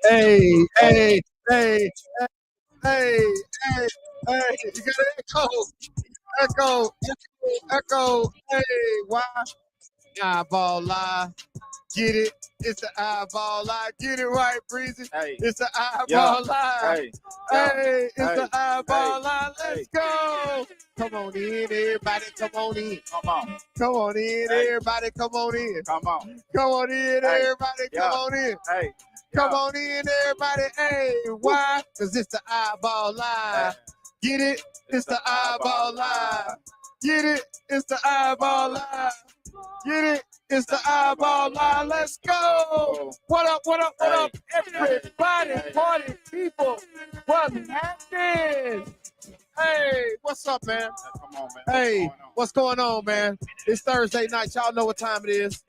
Hey, hey, hey, hey, hey, hey. You got an echo, echo. Hey, why? iBall Live. Get it? It's the iBall Live. Get it right, Breezy. Hey. It's the iBall Live. Hey. Hey, it's the iBall Hey. Live. Let's go. Come on in, everybody. Come on in. Come on. Come on in, everybody. Come on in. Come on. Come on in, everybody. Come on in. Hey. Come on in, everybody. Hey, why? Because it's the iBall Live. Get it? It's the iBall Live. Get it? It's the iBall Live. Get it? It's the iBall Live. Let's go. What up, what up, what up? Everybody, party people. What's happening? Hey, what's up, man? Come on, man. Hey, what's going on, man? It's Thursday night. Y'all know what time it is.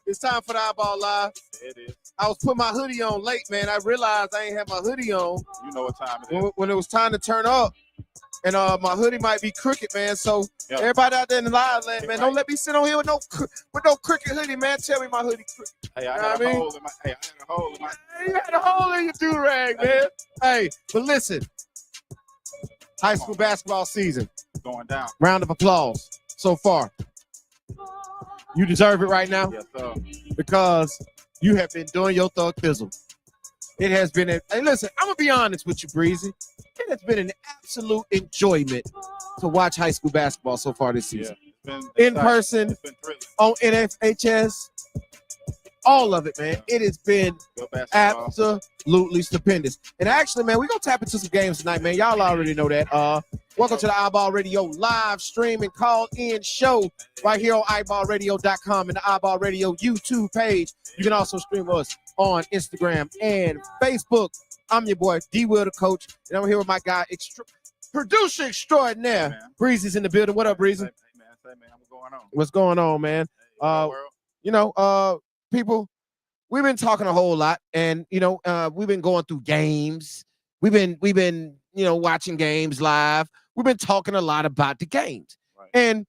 It's time for the iBall Live. It is. I was putting my hoodie on late, man. I realized I ain't had my hoodie on. You know what time it is. When it was time to turn up. And my hoodie might be crooked, man. So everybody out there in the live land, man, don't let me sit on here with no crooked hoodie, man. Tell me my hoodie crooked. Hey, I had a hole in my. Hey, I had a hole in my. You had a hole in your do-rag, man. Hey, but listen, high school basketball season going down. Round of applause so far. You deserve it right now. Yes, sir. Because you have been doing your thug thizzle. It has been hey, listen, I'm gonna be honest with you, Breezy. It has been an absolute enjoyment to watch high school basketball so far this season. Yeah, in person, on NFHS, all of it, man. It has been absolutely stupendous. And actually, man, we're gonna tap into some games tonight, man. Y'all already know that. Welcome to the iBall Radio live stream and call-in show right here on iBallRadio.com and the iBall Radio YouTube page. You can also stream us on Instagram and Facebook. I'm your boy, D-Will the Coach, and I'm here with my guy, producer extraordinaire. Hey, Breezy's in the building. What up, Breezy? Hey, man, what's going on? What's going on, man? Hey, people, we've been talking a whole lot, and we've been going through games. We've been watching games live. We've been talking a lot about the games. Right. And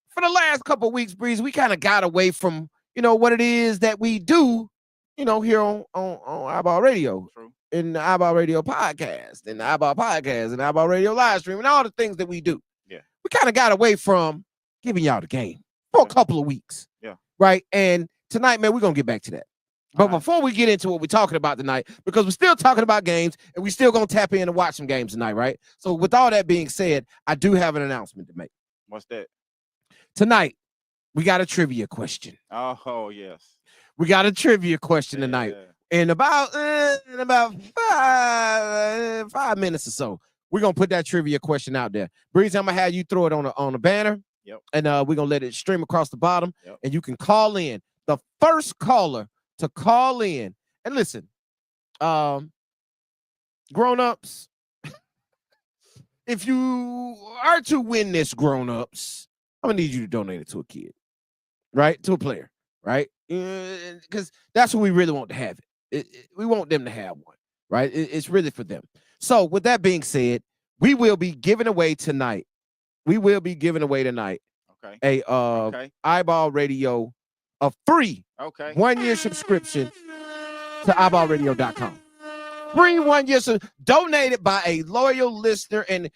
for the last couple of weeks, Breeze, we kind of got away from, what it is that we do, here on iBall Radio. True. In the iBall Radio podcast, and the iBall podcast, and the iBall Radio live stream, and all the things that we do. Yeah. We kind of got away from giving y'all the game for a couple of weeks. Yeah. Right. And tonight, man, we're going to get back to that. But before we get into what we're talking about tonight, because we're still talking about games and we're still going to tap in and watch some games tonight, right? So with all that being said, I do have an announcement to make. What's that? Tonight, we got a trivia question. Oh, yes. We got a trivia question tonight. In about 5 minutes or so, we're going to put that trivia question out there. Breezy, I'm going to have you throw it on a banner. Yep. And we're going to let it stream across the bottom. Yep. And you can call in. The first caller to call in. And listen, grown-ups, if you are to win this, grown-ups, I'm going to need you to donate it to a kid, right? To a player, right? Because that's what we really want to have it. We want them to have one, right? It's really for them. So with that being said, we will be giving away tonight. A iBall Radio, a free 1-year subscription to iBallRadio.com. Free 1 year, donated by a loyal listener and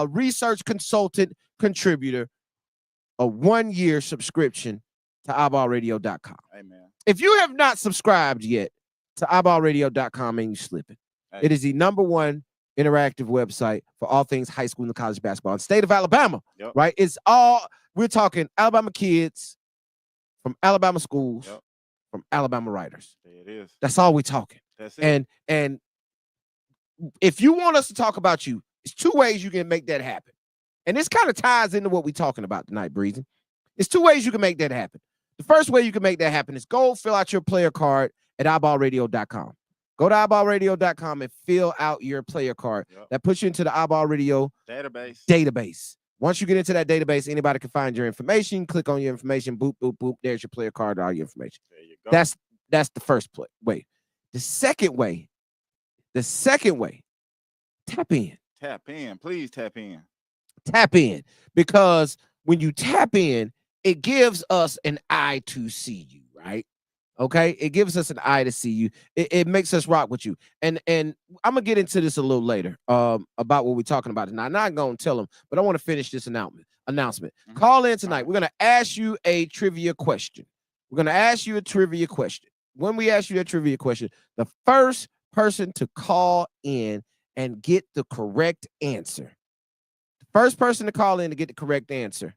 research consultant contributor. A 1-year subscription to iBallRadio.com. Amen. If you have not subscribed yet to iBallRadio.com, and you slipping, it is the #1 interactive website for all things high school and college basketball in the state of Alabama. Yep. Right? It's all, we're talking Alabama kids from Alabama schools, from Alabama writers. There it is. That's all we're talking. That's it. And if you want us to talk about you, it's 2 ways you can make that happen. And this kind of ties into what we're talking about tonight, Breezy. It's 2 ways you can make that happen. The first way you can make that happen is go fill out your player card at iBallRadio.com. Go to iBallRadio.com and fill out your player card. Yep. That puts you into the iBall Radio database. Once you get into that database, anybody can find your information. Click on your information. Boop, boop, boop. There's your player card, all your information. There you go. That's the first way. The second way, tap in. Tap in. Please tap in. Tap in. Because when you tap in, it gives us an eye to see you, right? Okay, it gives us an eye to see you. It makes us rock with you. And I'm gonna get into this a little later. About what we're talking about tonight. I'm not gonna tell them, but I want to finish this announcement. Call in tonight. We're gonna ask you a trivia question. We're gonna ask you a trivia question. When we ask you a trivia question, the first person to call in and get the correct answer, the first person to call in to get the correct answer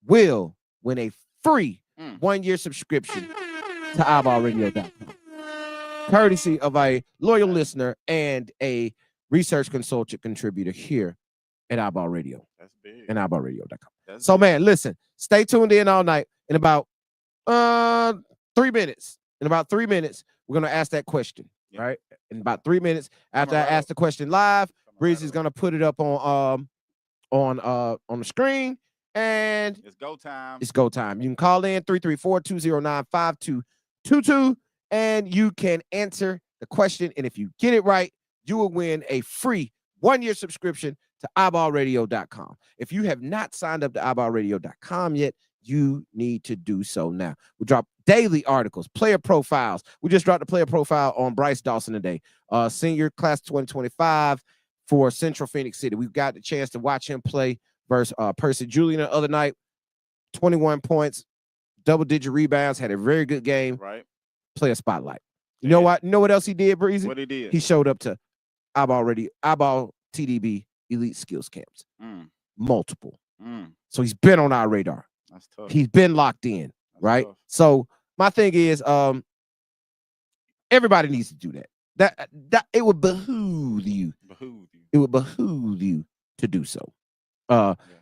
will win a free 1-year subscription to iBallRadio.com, courtesy of a loyal listener and a research consultant contributor here at iBall Radio. That's big. And iBallRadio.com. So, man, listen, stay tuned in all night. In about 3 minutes, we're going to ask that question, right? In about 3 minutes, after I ask the question live, Breezy's going to put it up on the screen. And it's go time. It's go time. You can call in 334-209-5222 and you can answer the question. And if you get it right, you will win a free 1-year subscription to iBallRadio.com. If you have not signed up to iBallRadio.com yet, you need to do so now. We drop daily articles, player profiles. We just dropped a player profile on Bryce Dawson today, senior class 2025 for Central Phoenix City. We've got the chance to watch him play versus Percy Julian the other night. 21 points, double-digit rebounds, had a very good game. Right. Player spotlight. You know what? You know what else he did, Breezy? What he did? He showed up to iBall TDB Elite Skills Camps. Multiple. So he's been on our radar. That's tough. He's been locked in, right? Tough. So my thing is, everybody needs to do that. That it would behoove you. It would behoove you to do so.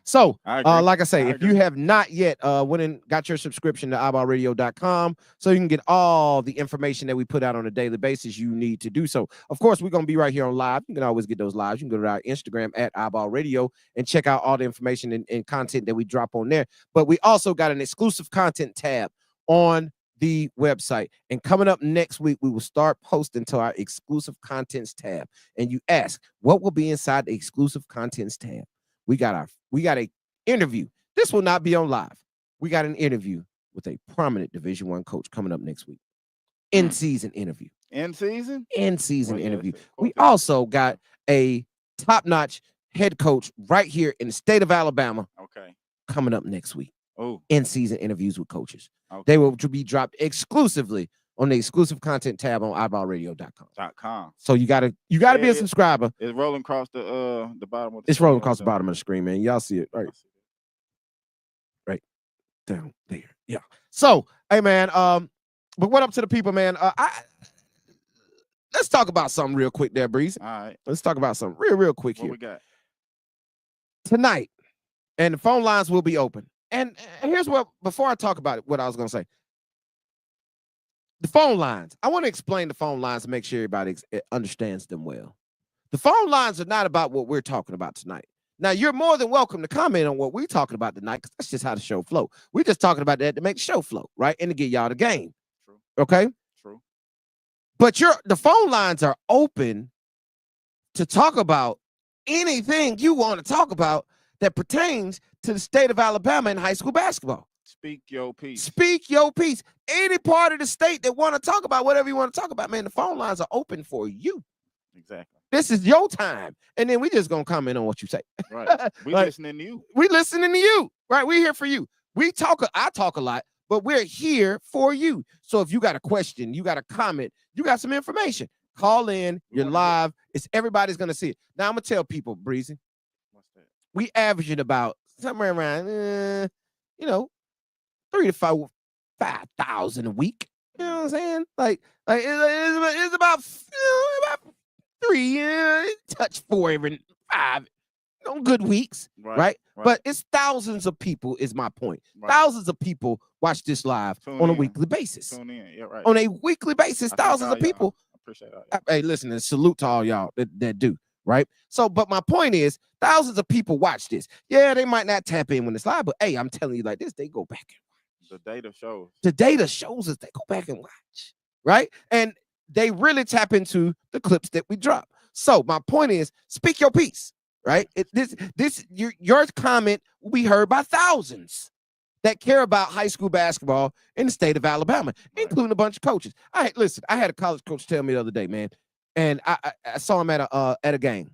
So, like I say, if you have not yet went and got your subscription to iBallRadio.com, so you can get all the information that we put out on a daily basis, you need to do so. Of course, we're going to be right here on live. You can always get those lives. You can go to our Instagram at iBallRadio and check out all the information and content that we drop on there. But we also got an exclusive content tab on the website. And coming up next week, we will start posting to our exclusive contents tab. And you ask, what will be inside the exclusive contents tab? We got a interview. This will not be on live. We got an interview with a prominent Division I coach coming up next week. In-season interview. In-season? In-season interview. We also got a top-notch head coach right here in the state of Alabama. Okay. Coming up next week. Oh. In-season interviews with coaches. Okay. They will be dropped exclusively on the exclusive content tab on iBallRadio.com. So you gotta be a subscriber. It's rolling across the bottom of the It's rolling across the bottom of the screen, man. Y'all see it, right? Right down there. Yeah. So, hey man, but what up to the people, man? Let's talk about something real quick there, Breeze. All right. Let's talk about something real quick here. What we got? Tonight, and the phone lines will be open. And here's what, before I talk about it, what I was gonna say. The phone lines. I want to explain the phone lines to make sure everybody understands them well. The phone lines are not about what we're talking about tonight. Now, you're more than welcome to comment on what we're talking about tonight, because that's just how the show flow. We're just talking about that to make the show flow, right? And to get y'all the game. True. Okay? True. But the phone lines are open to talk about anything you want to talk about that pertains to the state of Alabama in high school basketball. Speak your piece. Speak your piece. Any part of the state that want to talk about whatever you want to talk about, man, the phone lines are open for you. Exactly. This is your time. And then we just going to comment on what you say. Right. We listening to you. We listening to you. Right. We're here for you. I talk a lot, but we're here for you. So if you got a question, you got a comment, you got some information, call in. You're live. Everybody's going to see it. Now I'm going to tell people, Breezy. What's that? We averaging about somewhere around, 3,000 to 5,000 a week. You know what I'm saying? Like it's about 3, touch 4 every 5. Good weeks, right? But it's thousands of people is my point. Right. Thousands of people watch this live on a weekly basis. Tune in. Yeah, right. On a weekly basis, thousands of people. I appreciate all y'all. Hey, listen, and salute to all y'all that do, right? So, but my point is, thousands of people watch this. Yeah, they might not tap in when it's live, but hey, I'm telling you like this, they go back and watch. The data shows. The data shows us they go back and watch, right? And they really tap into the clips that we drop. So my point is, speak your piece, right? Your comment will be heard by thousands. that care about high school basketball in the state of Alabama, including a bunch of coaches. Listen, I had a college coach tell me the other day, man, and I saw him at a game.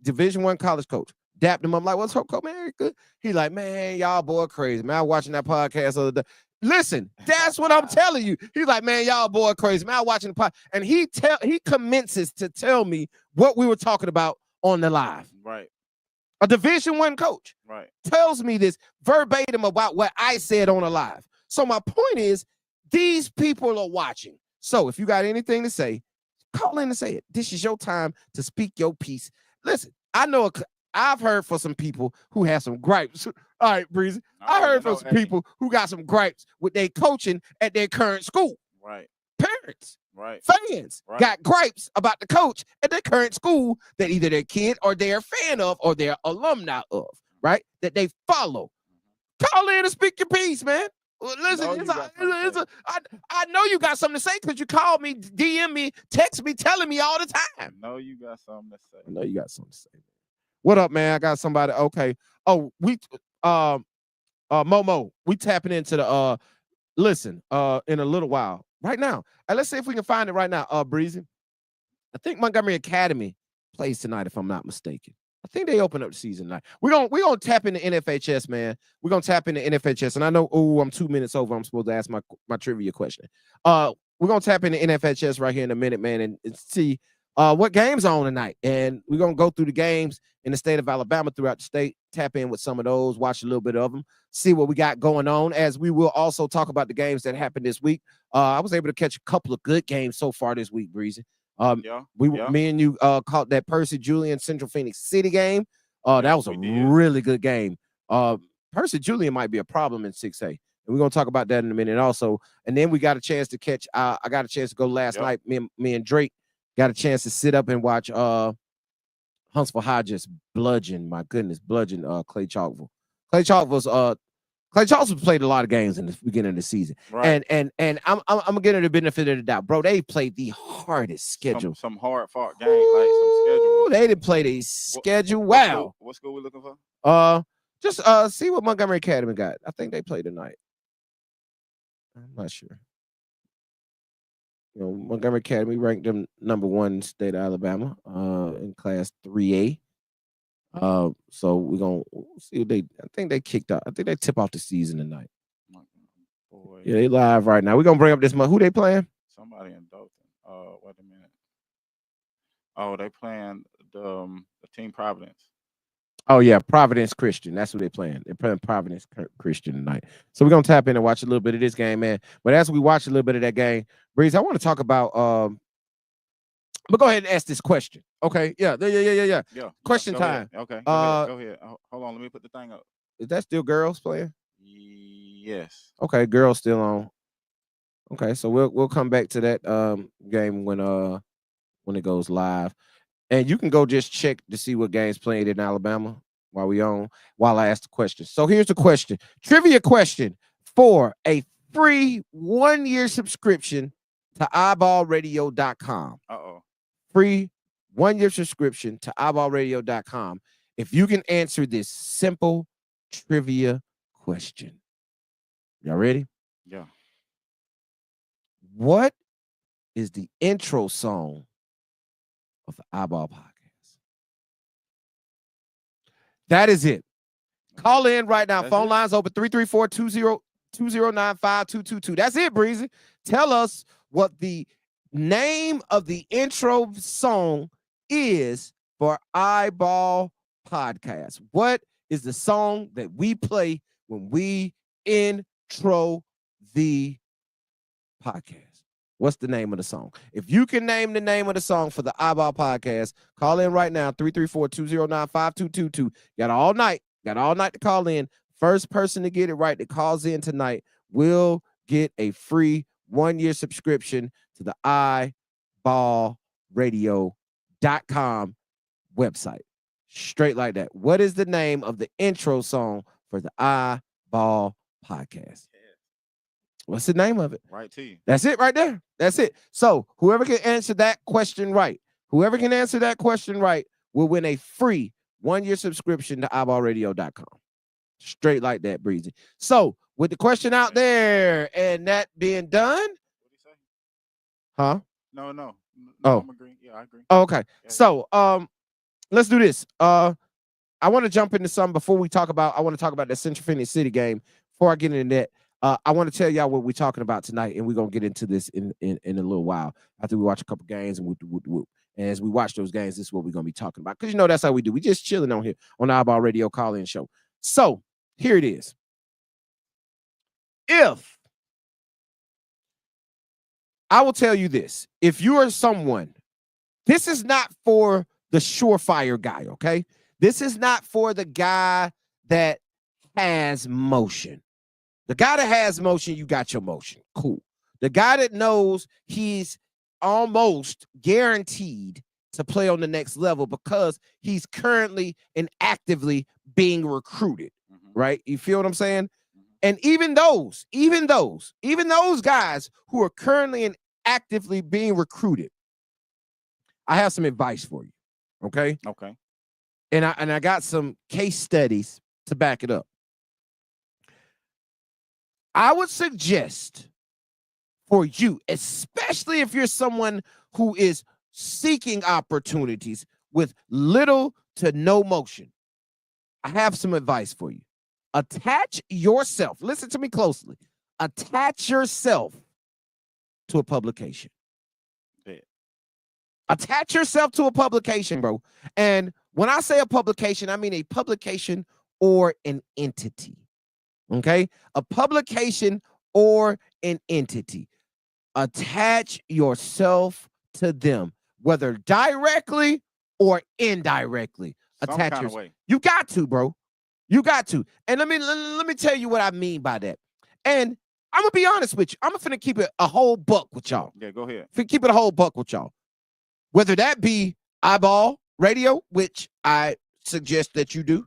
Division I college coach. Dapped him up like, what's up, coach, man? Good. He like, man, y'all boy crazy, man. I was watching that podcast the other day. Listen, that's what I'm telling you. He's like, man, y'all boy crazy, man. I was watching the podcast. And he commences to tell me what we were talking about on the live. Right. A Division I coach tells me this verbatim about what I said on the live. So my point is, these people are watching. So if you got anything to say, call in and say it. This is your time to speak your piece. Listen, I've heard from some people who have some gripes. All right, Breezy. I heard from some people who got some gripes with their coaching at their current school. Right. Parents. Right. Fans got gripes about the coach at their current school that either their kid or they're a fan of or they're alumni of, right? That they follow. Call in and speak your piece, man. Listen, I know you got something to say because you called me, DM me, text me, telling me all the time. I know you got something to say. I know you got something to say. What up, man? I got somebody. Okay. Oh, Momo, we tapping into the listen in a little while. Right now. Let's see if we can find it right now. Breezy. I think Montgomery Academy plays tonight, if I'm not mistaken. I think they open up the season tonight. We're gonna tap into NFHS, man. We're gonna tap into NFHS. And I know, I'm 2 minutes over. I'm supposed to ask my trivia question. We're gonna tap into NFHS right here in a minute, man, and see what games are on tonight. And we're gonna go through the games in the state of Alabama, throughout the state, tap in with some of those, watch a little bit of them, see what we got going on, as we will also talk about the games that happened this week. I was able to catch a couple of good games so far this week, Breezy. Me and you caught that Percy Julian Central Phoenix City game. That was a really good game. Percy Julian might be a problem in 6A. And we're gonna talk about that in a minute also. And then we got a chance to catch. I got a chance to go last night. Me and Drake got a chance to sit up and watch Huntsville High just bludgeon Clay Chalkville. Clay Chalkville's played a lot of games in the beginning of the season. Right. And I'm getting the benefit of the doubt. Bro, they played the hardest schedule. Some hard fought game, like some schedule. They didn't play the schedule. Wow. What school we looking for? Just see what Montgomery Academy got. I think they play tonight. I'm not sure. You know, Montgomery Academy ranked them number 1 in the state of Alabama in class 3A. So we're gonna see what I think they kicked out. I think they tip off the season tonight. Boy. Yeah, they live right now. We're gonna bring up this month. Who they playing? Somebody in Dalton. Wait a minute. Oh, they playing the Team Providence. Oh yeah, Providence Christian. That's what they're playing. They're playing Providence Christian tonight. So we're gonna tap in and watch a little bit of this game, man. But as we watch a little bit of that game, Breeze, I want to talk about but go ahead and ask this question. Okay. Yeah. Question time. Ahead. Okay. Go ahead. Hold on. Let me put the thing up. Is that still girls playing? Yes. Okay. Girls still on. Okay. So we'll come back to that game when it goes live. And you can go just check to see what games played in Alabama while I ask the question. So here's the question. Trivia question for a free 1-year subscription to iBallRadio.com. Free 1-year subscription to iBallRadio.com. If you can answer this simple trivia question. Y'all ready? Yeah. What is the intro song of the iBall podcast? That is it. Call in right now. Phone lines open 334-209-5222. That's it, Breezy. Tell us what the name of the intro song is for iBall podcast. What is the song that we play when we intro the podcast? What's the name of the song? If you can name the name of the song for the iBall podcast, call in right now, 334-209-5222. Got all night to call in. First person to get it right that calls in tonight will get a free 1-year subscription to the iBallRadio.com website. Straight like that. What is the name of the intro song for the iBall podcast? What's the name of it? Right to you. That's it right there. That's it. So whoever can answer that question right will win a free 1-year subscription to iBallRadio.com. Straight like that, Breezy. So with the question out there and that being done, What do you say? huh? No, Oh. I'm agreeing. Yeah, I agree. Oh, okay. Yeah, So let's do this. I want to jump into something before we talk about. I want to talk about the Central Phoenix City game. Before I get into that, I want to tell y'all what we're talking about tonight, and we're gonna get into this in a little while after we watch a couple games and whoop. And as we watch those games, this is what we're gonna be talking about, because that's how we do. We just chilling on here on the iBall Radio call-in show. So here it is. If I will tell you this, if you are someone, this is not for the surefire guy, okay? This is not for the guy that has motion. The guy that has motion, you got your motion. Cool. The guy that knows he's almost guaranteed to play on the next level because he's currently and actively being recruited, right? You feel what I'm saying? And even those guys who are currently and actively being recruited, I have some advice for you. Okay. Okay. And I got some case studies to back it up. I would suggest for you, especially if you're someone who is seeking opportunities with little to no motion, I have some advice for you. Attach yourself, listen to me closely, attach yourself to a publication. Yeah. Attach yourself to a publication, bro. And when I say a publication, I mean a publication or an entity. Okay? A publication or an entity. Attach yourself to them, whether directly or indirectly. Attach yourself. You got to, bro. You got to. And let me tell you what I mean by that. And I'm gonna be honest with you. I'm finna keep it a whole buck with y'all. Yeah, go ahead. Keep it a whole buck with y'all. Whether that be iBall Radio, which I suggest that you do,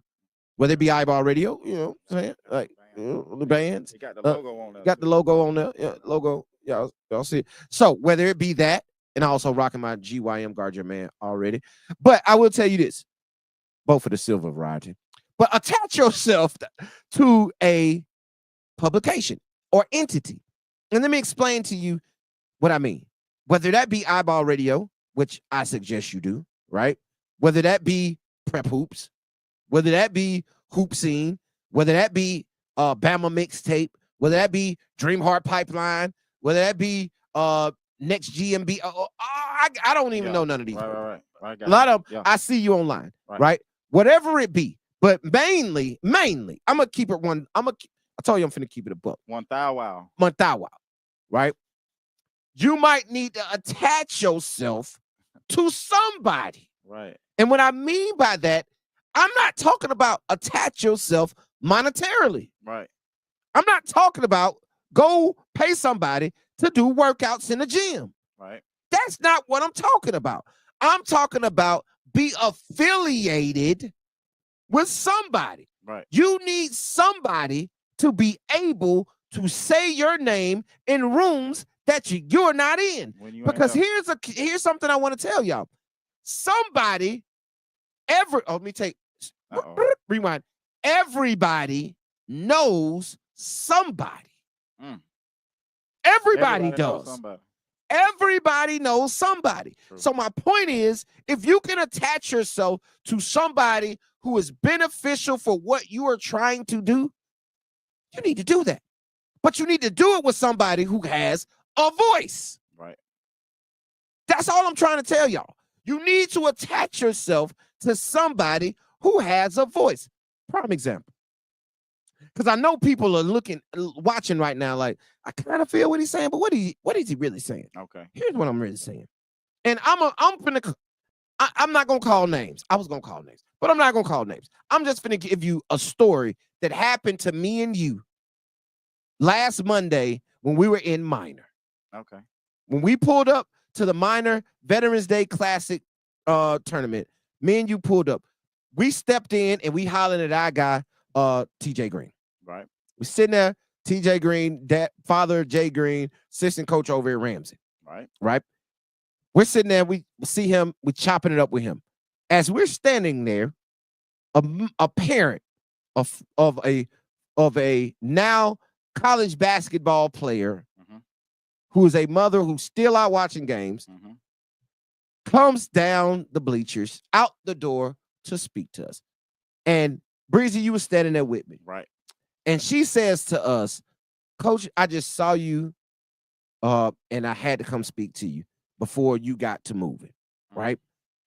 whether it be iBall Radio, like the bands. They got the logo on there. Got the logo on there. Yeah, logo. Y'all see it. So whether it be that, and also rocking my GYM Guard Your Man already. But I will tell you this, both for the silver variety. But attach yourself to a publication or entity. And let me explain to you what I mean. Whether that be iBall Radio, which I suggest you do, right? Whether that be Prep Hoops, whether that be Hoop Scene, whether that be Bama Mixtape, whether that be Dream Heart Pipeline, whether that be Next GMB. I don't even know none of these. Right. A lot of them, I see you online, right? Whatever it be. But mainly, I'm gonna keep it one. I told you I'm finna keep it a buck. One thou wow. Right? You might need to attach yourself to somebody. Right. And what I mean by that, I'm not talking about attach yourself monetarily. Right. I'm not talking about go pay somebody to do workouts in the gym. Right. That's not what I'm talking about. I'm talking about be affiliated with somebody. Right. You need somebody to be able to say your name in rooms that you're not in. Because here's something I want to tell y'all. Somebody, rewind. Everybody knows somebody. Everybody does. Everybody knows somebody. True. So my point is, if you can attach yourself to somebody who is beneficial for what you are trying to do, you need to do that. But you need to do it with somebody who has a voice. Right. That's all I'm trying to tell y'all. You need to attach yourself to somebody who has a voice. Prime example. Because I know people are watching right now like, I kind of feel what he's saying, but what is he really saying? Okay. Here's what I'm really saying. And I'm not going to call names. I was going to call names, but I'm not going to call names. I'm just going to give you a story that happened to me and you last Monday when we were in Minor. Okay. When we pulled up to the Minor Veterans Day Classic tournament, me and you pulled up. We stepped in and we hollered at our guy, TJ Green. Right. We're sitting there, TJ Green, father Jay Green, assistant coach over at Ramsey. Right. We're sitting there, we see him, we're chopping it up with him. As we're standing there, a parent of a now college basketball player who is a mother who's still out watching games, comes down the bleachers, out the door to speak to us. And Breezy, you were standing there with me. Right. And she says to us, Coach, I just saw you and I had to come speak to you before you got to moving. Right.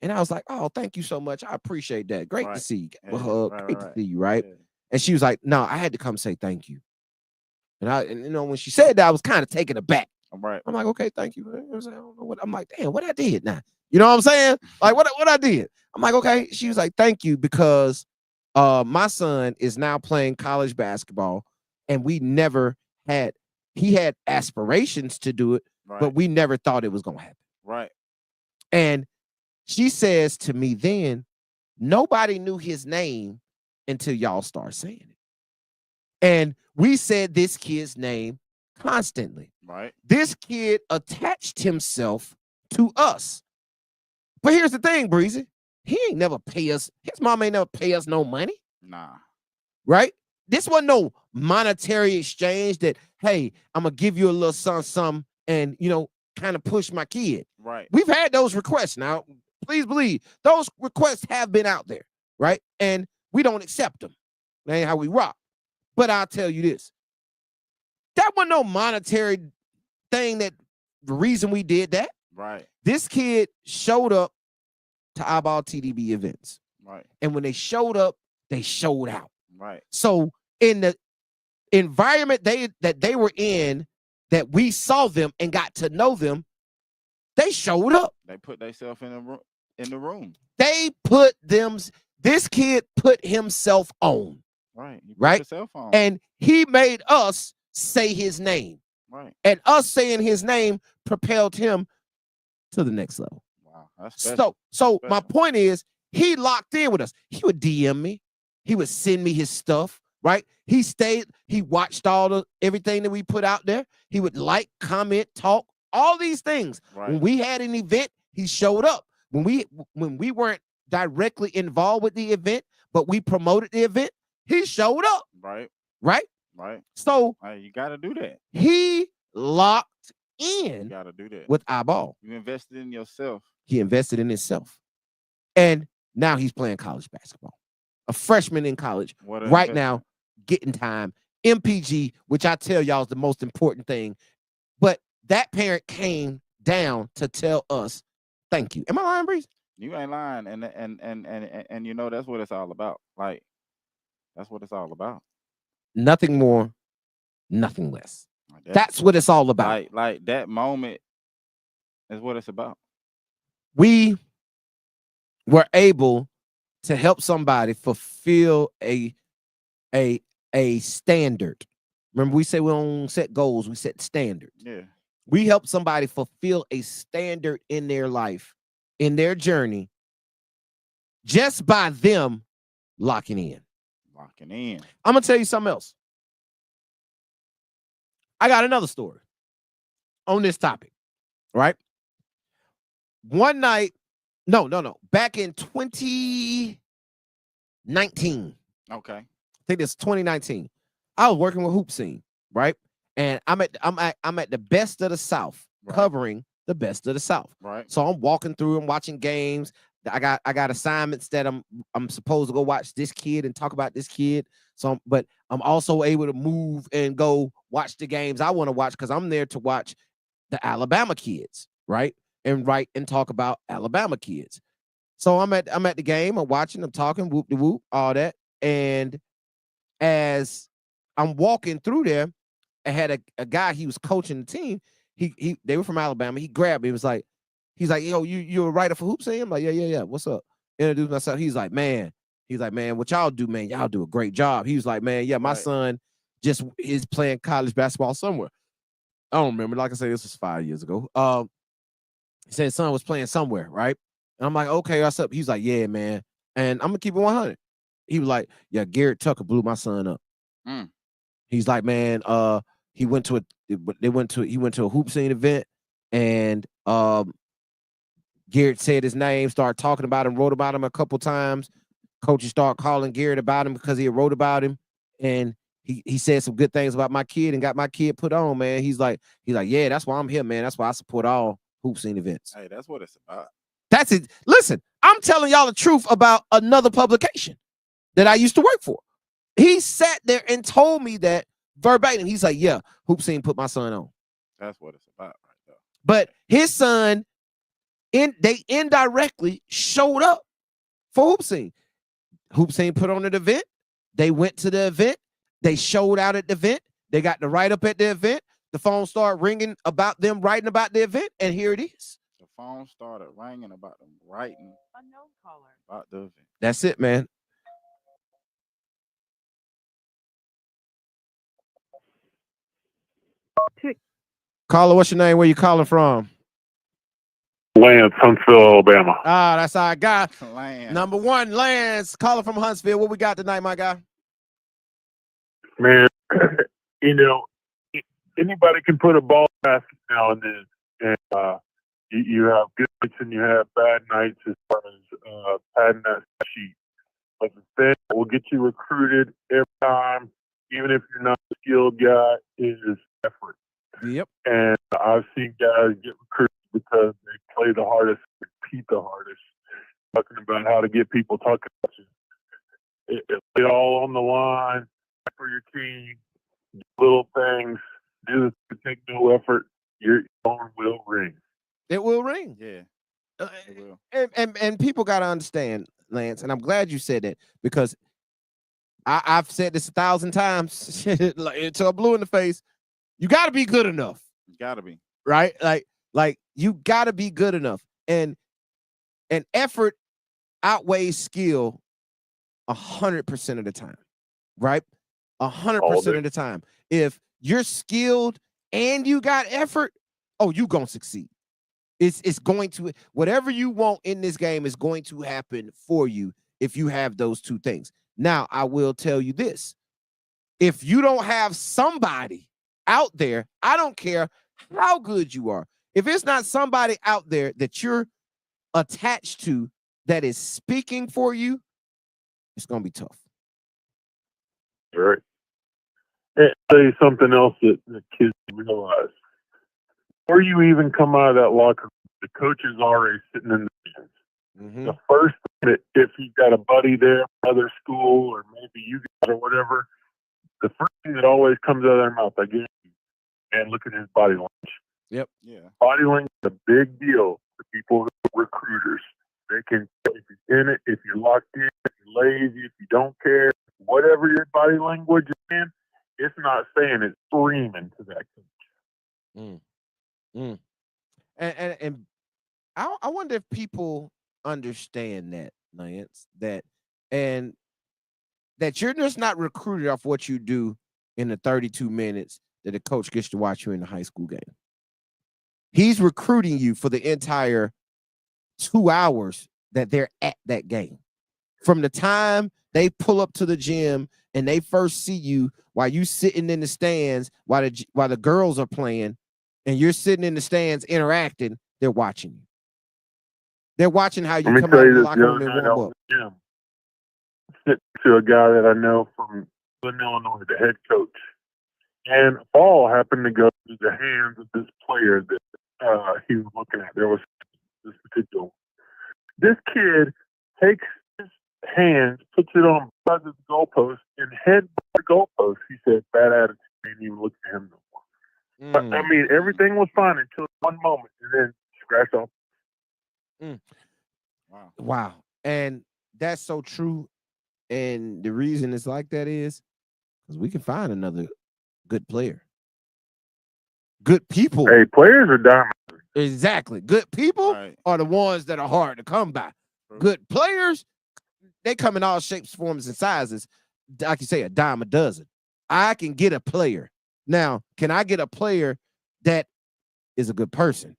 And I was like, oh, thank you so much. I appreciate that. Great to see you. Great to see you, right? Yeah. And she was like, no, I had to come say thank you. And you know, when she said that, I was kind of taken aback. Right. I'm like, okay, thank you. I don't know what I'm like, damn, what I did now. You know what I'm saying? Like what I did. I'm like, okay. She was like, thank you, because my son is now playing college basketball, and we never had, he had aspirations to do it, but we never thought it was gonna happen. Right. And she says to me then, nobody knew his name until y'all start saying it. And we said this kid's name constantly. Right. This kid attached himself to us. But here's the thing, Breezy. He ain't never pay us. His mom ain't never pay us no money. Nah. Right? This wasn't no monetary exchange that, hey, I'm going to give you a little something and, you know, kind of push my kid. Right. We've had those requests. Now, please believe those requests have been out there. Right? And we don't accept them. That ain't how we rock. But I'll tell you this. That wasn't no monetary thing that the reason we did that. Right. This kid showed up to iBall TDB events. Right. And when they showed up, they showed out. Right. So in the environment that they were in, that we saw them and got to know them, they showed up. They put themselves in the room. They put them, this kid put himself on. Right. You put right. yourself on. And he made us say his name. Right. And us saying his name propelled him to the next level. Wow. That's special. So my point is, he locked in with us. He would DM me. He would send me his stuff, right? He stayed, he watched everything that we put out there. He would like, comment, talk, all these things. Right. When we had an event, he showed up. When we weren't directly involved with the event, but we promoted the event, he showed up. Right. Right? Right. So you got to do that. He locked in. You got to do that with iBall. You invested in yourself. He invested in himself. And now he's playing college basketball. A freshman in college right now, getting time. MPG, which I tell y'all is the most important thing. But that parent came down to tell us, thank you. Am I lying, Breeze? You ain't lying. And you know, that's what it's all about. Like, that's what it's all about. Nothing more, nothing less. That's what it's all about. Like that moment is what it's about. We were able to help somebody fulfill a standard. Remember, we say we don't set goals, we set standards. Yeah. We help somebody fulfill a standard in their life, in their journey, just by them locking in. Locking in. I'm gonna tell you something else. I got another story on this topic, right? One night, no. Back in 2019. Okay. I think it's 2019. I was working with Hoop Scene, right? And I'm at the Best of the South, covering the Best of the South. Right. So I'm walking through, I'm watching games. I got assignments that I'm supposed to go watch this kid and talk about this kid. So, but I'm also able to move and go watch the games I want to watch, because I'm there to watch the Alabama kids, right? And write and talk about Alabama kids. So I'm at the game, I'm watching, I'm talking, whoop de whoop, all that. And as I'm walking through there, I had a guy, he was coaching the team. They were from Alabama. He grabbed me. He's like, yo, you're a writer for Hoop Scene? I'm like, yeah. What's up? Introduced myself. He's like, man, what y'all do, man, y'all do a great job. He was like, man, yeah, my son just is playing college basketball somewhere. I don't remember. Like I said, this was 5 years ago. He said his son was playing somewhere, right? And I'm like, okay, what's up? He's like, yeah, man. And I'm gonna keep it 100. He was like, yeah, Garrett Tucker blew my son up. He's like, man, he went to a Hoop Scene event, and Garrett said his name, started talking about him, wrote about him a couple times. coaches start calling Garrett about him because he wrote about him, and he said some good things about my kid and got my kid put on, man. He's like, yeah, that's why I'm here, man. That's why I support all hoop scene events. Hey, that's what it's about. That's it. Listen, I'm telling y'all the truth about another publication that I used to work for. He sat there and told me that verbatim. He's like, yeah, hoop scene put my son on. That's what it's about right there. But his son, they indirectly showed up for hoop scene. Hoop scene put on an event. They went to the event. They showed out at the event. They got the write-up at the event. The phone started ringing about them writing about the event, and here it is. The phone started ringing about them writing Unknown caller about the event. That's it, man. Caller, what's your name? Where you calling from? Lance, Huntsville, Alabama. Ah, that's our guy. Lance. Number one, Lance, calling from Huntsville. What we got tonight, my guy? Man, you know, anybody can put a ball basket now and then. And you have good nights and you have bad nights as far as padding that sheet. But the thing that will get you recruited every time, even if you're not a skilled guy, is effort. Yep. And I've seen guys get recruited because they play the hardest, repeat the hardest, talking about how to get people talking about you. It all on the line for your team, little things, do this, take no effort, your phone will ring. It will ring. Yeah. It will. And people got to understand, Lance, and I'm glad you said that, because I've said this 1,000 times until I'm blue in the face. You got to be good enough. You got to be. Right? Like you got to be good enough. And effort outweighs skill 100% of the time. Right? 100% of the time. If you're skilled and you got effort, oh, you gonna succeed. It's going to, whatever you want in this game is going to happen for you if you have those two things. Now, I will tell you this. If you don't have somebody out there, I don't care how good you are. If it's not somebody out there that you're attached to that is speaking for you, it's going to be tough. All right. And I'll tell you something else that kids realize. Before you even come out of that locker room, the coach is already sitting in the stands. Mm-hmm. The first thing that, if you've got a buddy there from another school or maybe you guys or whatever, the first thing that always comes out of their mouth, I guarantee you, and look at his body language. Yep. Yeah. Body language is a big deal for people, recruiters. They can, if you're in it, if you're locked in, if you're lazy, if you don't care, whatever your body language is in, it's not saying it's screaming to that coach. Mm. Mm. And I wonder if people understand that, Lance, that you're just not recruited off what you do in the 32 minutes that a coach gets to watch you in the high school game. He's recruiting you for the entire 2 hours that they're at that game. From the time they pull up to the gym and they first see you while you sitting in the stands while the girls are playing and you're sitting in the stands interacting, they're watching you. They're watching how you come out of the locker room and warm up. Yeah. Sit to a guy that I know from Illinois, the head coach. And a ball happened to go through the hands of this player that he was looking at. There was this particular one. This kid takes his hands, puts it on both of the goalpost, and head the goalpost. He said, bad attitude, didn't even look at him no more. But, I mean, everything was fine until one moment, and then scratch off. Wow. And that's so true. And the reason it's like that is because we can find another good player. Good people. Hey, players are diamonds. Exactly. Good people are the ones that are hard to come by. Good players, they come in all shapes, forms, and sizes. Like you say, a dime a dozen. I can get a player. Now, can I get a player that is a good person?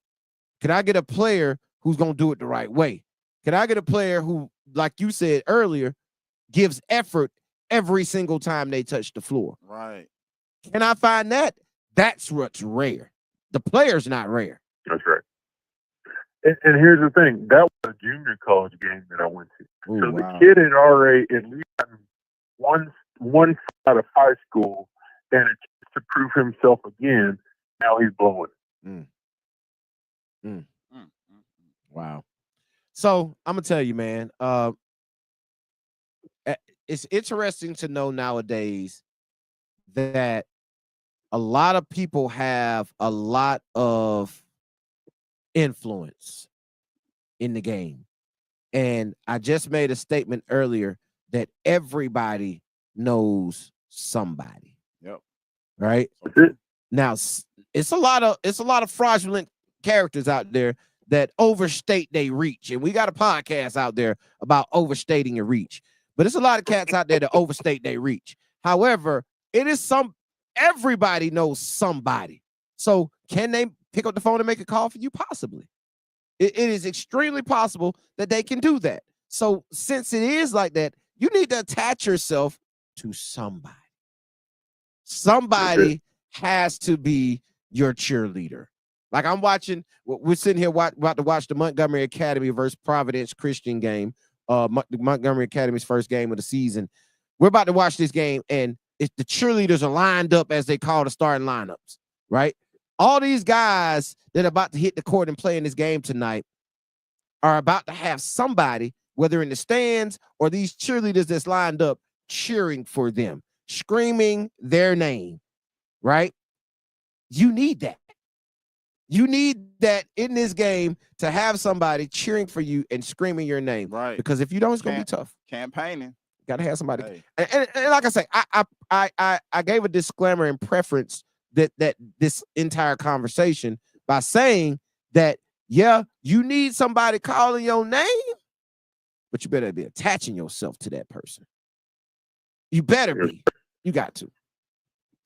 Can I get a player who's going to do it the right way? Can I get a player who, like you said earlier, gives effort every single time they touch the floor? Right. Can I find that? That's what's rare. The player's not rare. That's right. And here's the thing. That was a junior college game that I went to. Ooh, So wow. the kid had already at least gotten one out of high school and a chance to prove himself again. Now he's blowing. Wow. So I'm gonna tell you, man. It's interesting to know nowadays that a lot of people have a lot of influence in the game. And I just made a statement earlier that everybody knows somebody. Yep. Right? Now it's a lot of fraudulent characters out there that overstate their reach. And we got a podcast out there about overstating your reach. But it's a lot of cats out there that overstate their reach. However, everybody knows somebody. So can they pick up the phone and make a call for you? Possibly. It is extremely possible that they can do that. So since it is like that, you need to attach yourself to somebody. Somebody has to be your cheerleader. Like I'm watching, we're sitting here about to watch the Montgomery Academy versus Providence Christian game. Montgomery Academy's first game of the season. We're about to watch this game, and the cheerleaders are lined up as they call the starting lineups, right? All these guys that are about to hit the court and play in this game tonight are about to have somebody, whether in the stands or these cheerleaders that's lined up, cheering for them, screaming their name, right? You need that. You need that in this game to have somebody cheering for you and screaming your name. Right. Because if you don't, it's going to be tough. Campaigning. Got to have somebody. Hey. And like I say, I gave a disclaimer and preference that this entire conversation by saying that, yeah, you need somebody calling your name, but you better be attaching yourself to that person. You better be. You got to.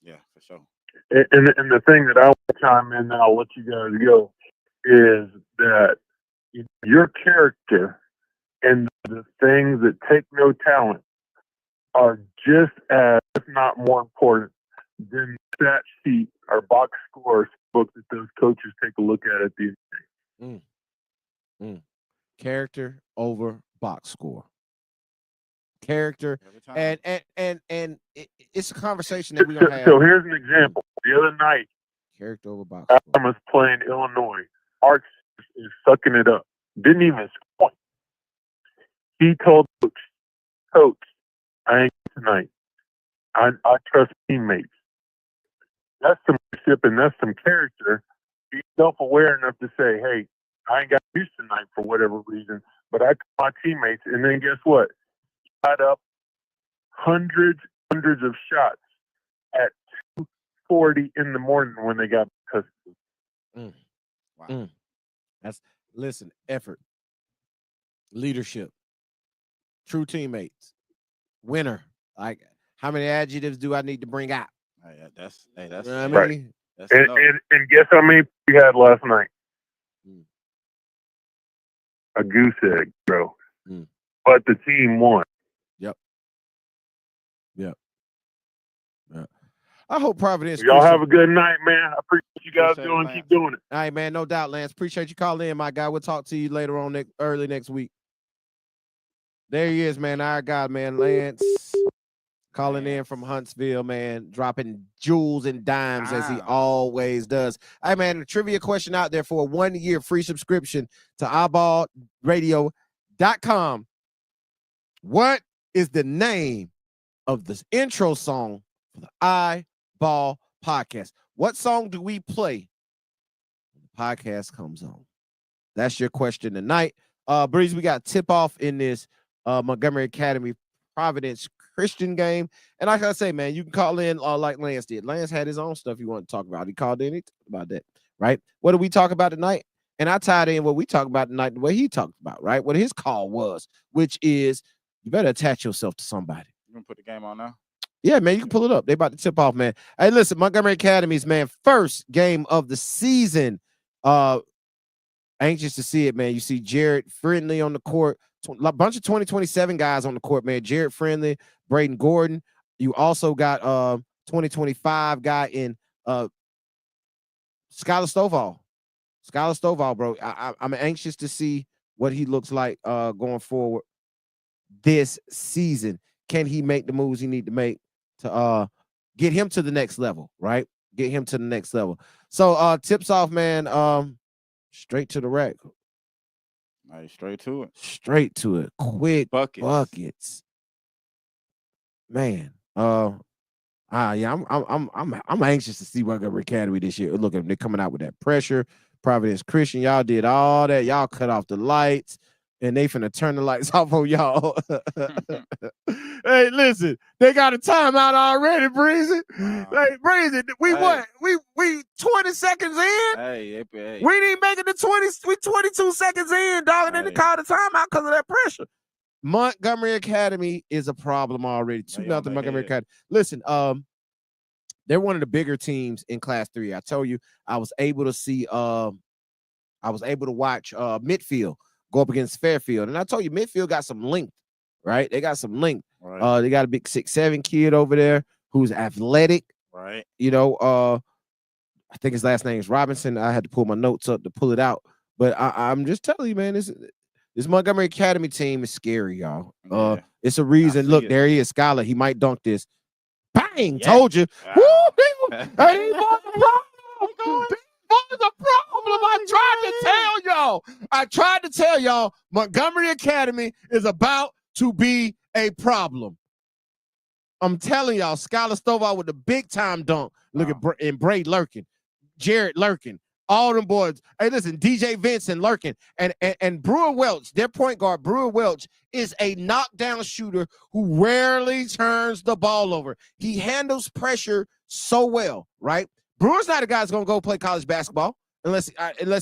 Yeah, for sure. And the thing that I want to chime in, and I'll let you guys go, is that your character and the things that take no talent are just as, if not more important, than that sheet or box score book that those coaches take a look at the end of the day. Character over box score. Character, and it's a conversation that we're gonna have. So here's an example. The other night, character over box I score. was playing Illinois. Arch is sucking it up. Didn't even point. He told coach, I ain't tonight. I trust teammates. That's some leadership and that's some character. Be self-aware enough to say, hey, I ain't got use tonight for whatever reason, but I call my teammates, and then guess what? Got up hundreds of shots at 2:40 in the morning when they got custody. Wow. Listen, effort, leadership, true teammates, winner. Like, how many adjectives do I need to bring out? That's you know what I mean? Right. That's and guess how many we had last night? A goose egg, bro. But the team won. Yep. I hope Providence. Y'all have a good night, man. I appreciate you guys keep doing it. All right, man. No doubt, Lance. Appreciate you calling in, my guy. We'll talk to you later on early next week. There he is, man. Our guy, man. Lance calling in from Huntsville, man. Dropping jewels and dimes as he always does. All right, man. A trivia question out there for a 1-year free subscription to iBallRadio.com. What is the name of the intro song for the iBall podcast? What song do we play when the podcast comes on? That's your question tonight. Breeze, we got tip off in this Montgomery Academy Providence Christian game. And like I say, man, you can call in like Lance did. Lance had his own stuff he wanted to talk about. He called in, he talked about that, right? What did we talk about tonight? And I tied in what we talked about tonight, the way he talked about, right? What his call was, which is you better attach yourself to somebody. You gonna put the game on now? Yeah, man, you can pull it up. They about to tip off, man. Hey, listen, Montgomery Academy's, man, first game of the season. Anxious to see it, man. You see Jared Friendly on the court. A bunch of 2027 guys on the court, man. Jared Friendly, Braden Gordon. You also got 2025 guy in Skylar Stovall. Skylar Stovall, bro. I'm anxious to see what he looks like going forward this season. Can he make the moves he need to make to get him to the next level, right? Get him to the next level. So tips off, man. Straight to the rack. Right, straight to it. Straight to it. Quick buckets. Man. Yeah, I'm anxious to see Montgomery Academy this year. Look at them, they're coming out with that pressure. Providence Christian, y'all did all that. Y'all cut off the lights, and they finna turn the lights off on y'all. Hey, listen, they got a timeout already, Breezy. Hey, Breezy, what? We 20 seconds in. Hey. We didn't make it to 20. We 22 seconds in, dog, and then they called the timeout because of that pressure. Montgomery Academy is a problem already. 2-0 Montgomery Academy. Listen, they're one of the bigger teams in Class 3. I told you, I was able to see. I was able to watch Midfield go up against Fairfield, and I told you Midfield got some length, right? They got some length. Right. They got a big 6'7" kid over there who's athletic. Right. You know, I think his last name is Robinson. I had to pull my notes up to pull it out, but I'm just telling you, man, this Montgomery Academy team is scary, y'all. Yeah. It's a reason. Look, there he is, Skylar. He might dunk this. Bang! Yeah. Told you. Woo! Hey, these boys a problem. These boys a problem. I tried to tell y'all. Montgomery Academy is about to be a problem. I'm telling y'all, Skylar Stovall with the big time dunk. Look at Bray Lurkin, Jared Lurkin, all them boys. Hey, listen, DJ Vincent Lurkin and Brewer Welch, their point guard, Brewer Welch, is a knockdown shooter who rarely turns the ball over. He handles pressure so well, right? Brewer's not a guy that's gonna go play college basketball unless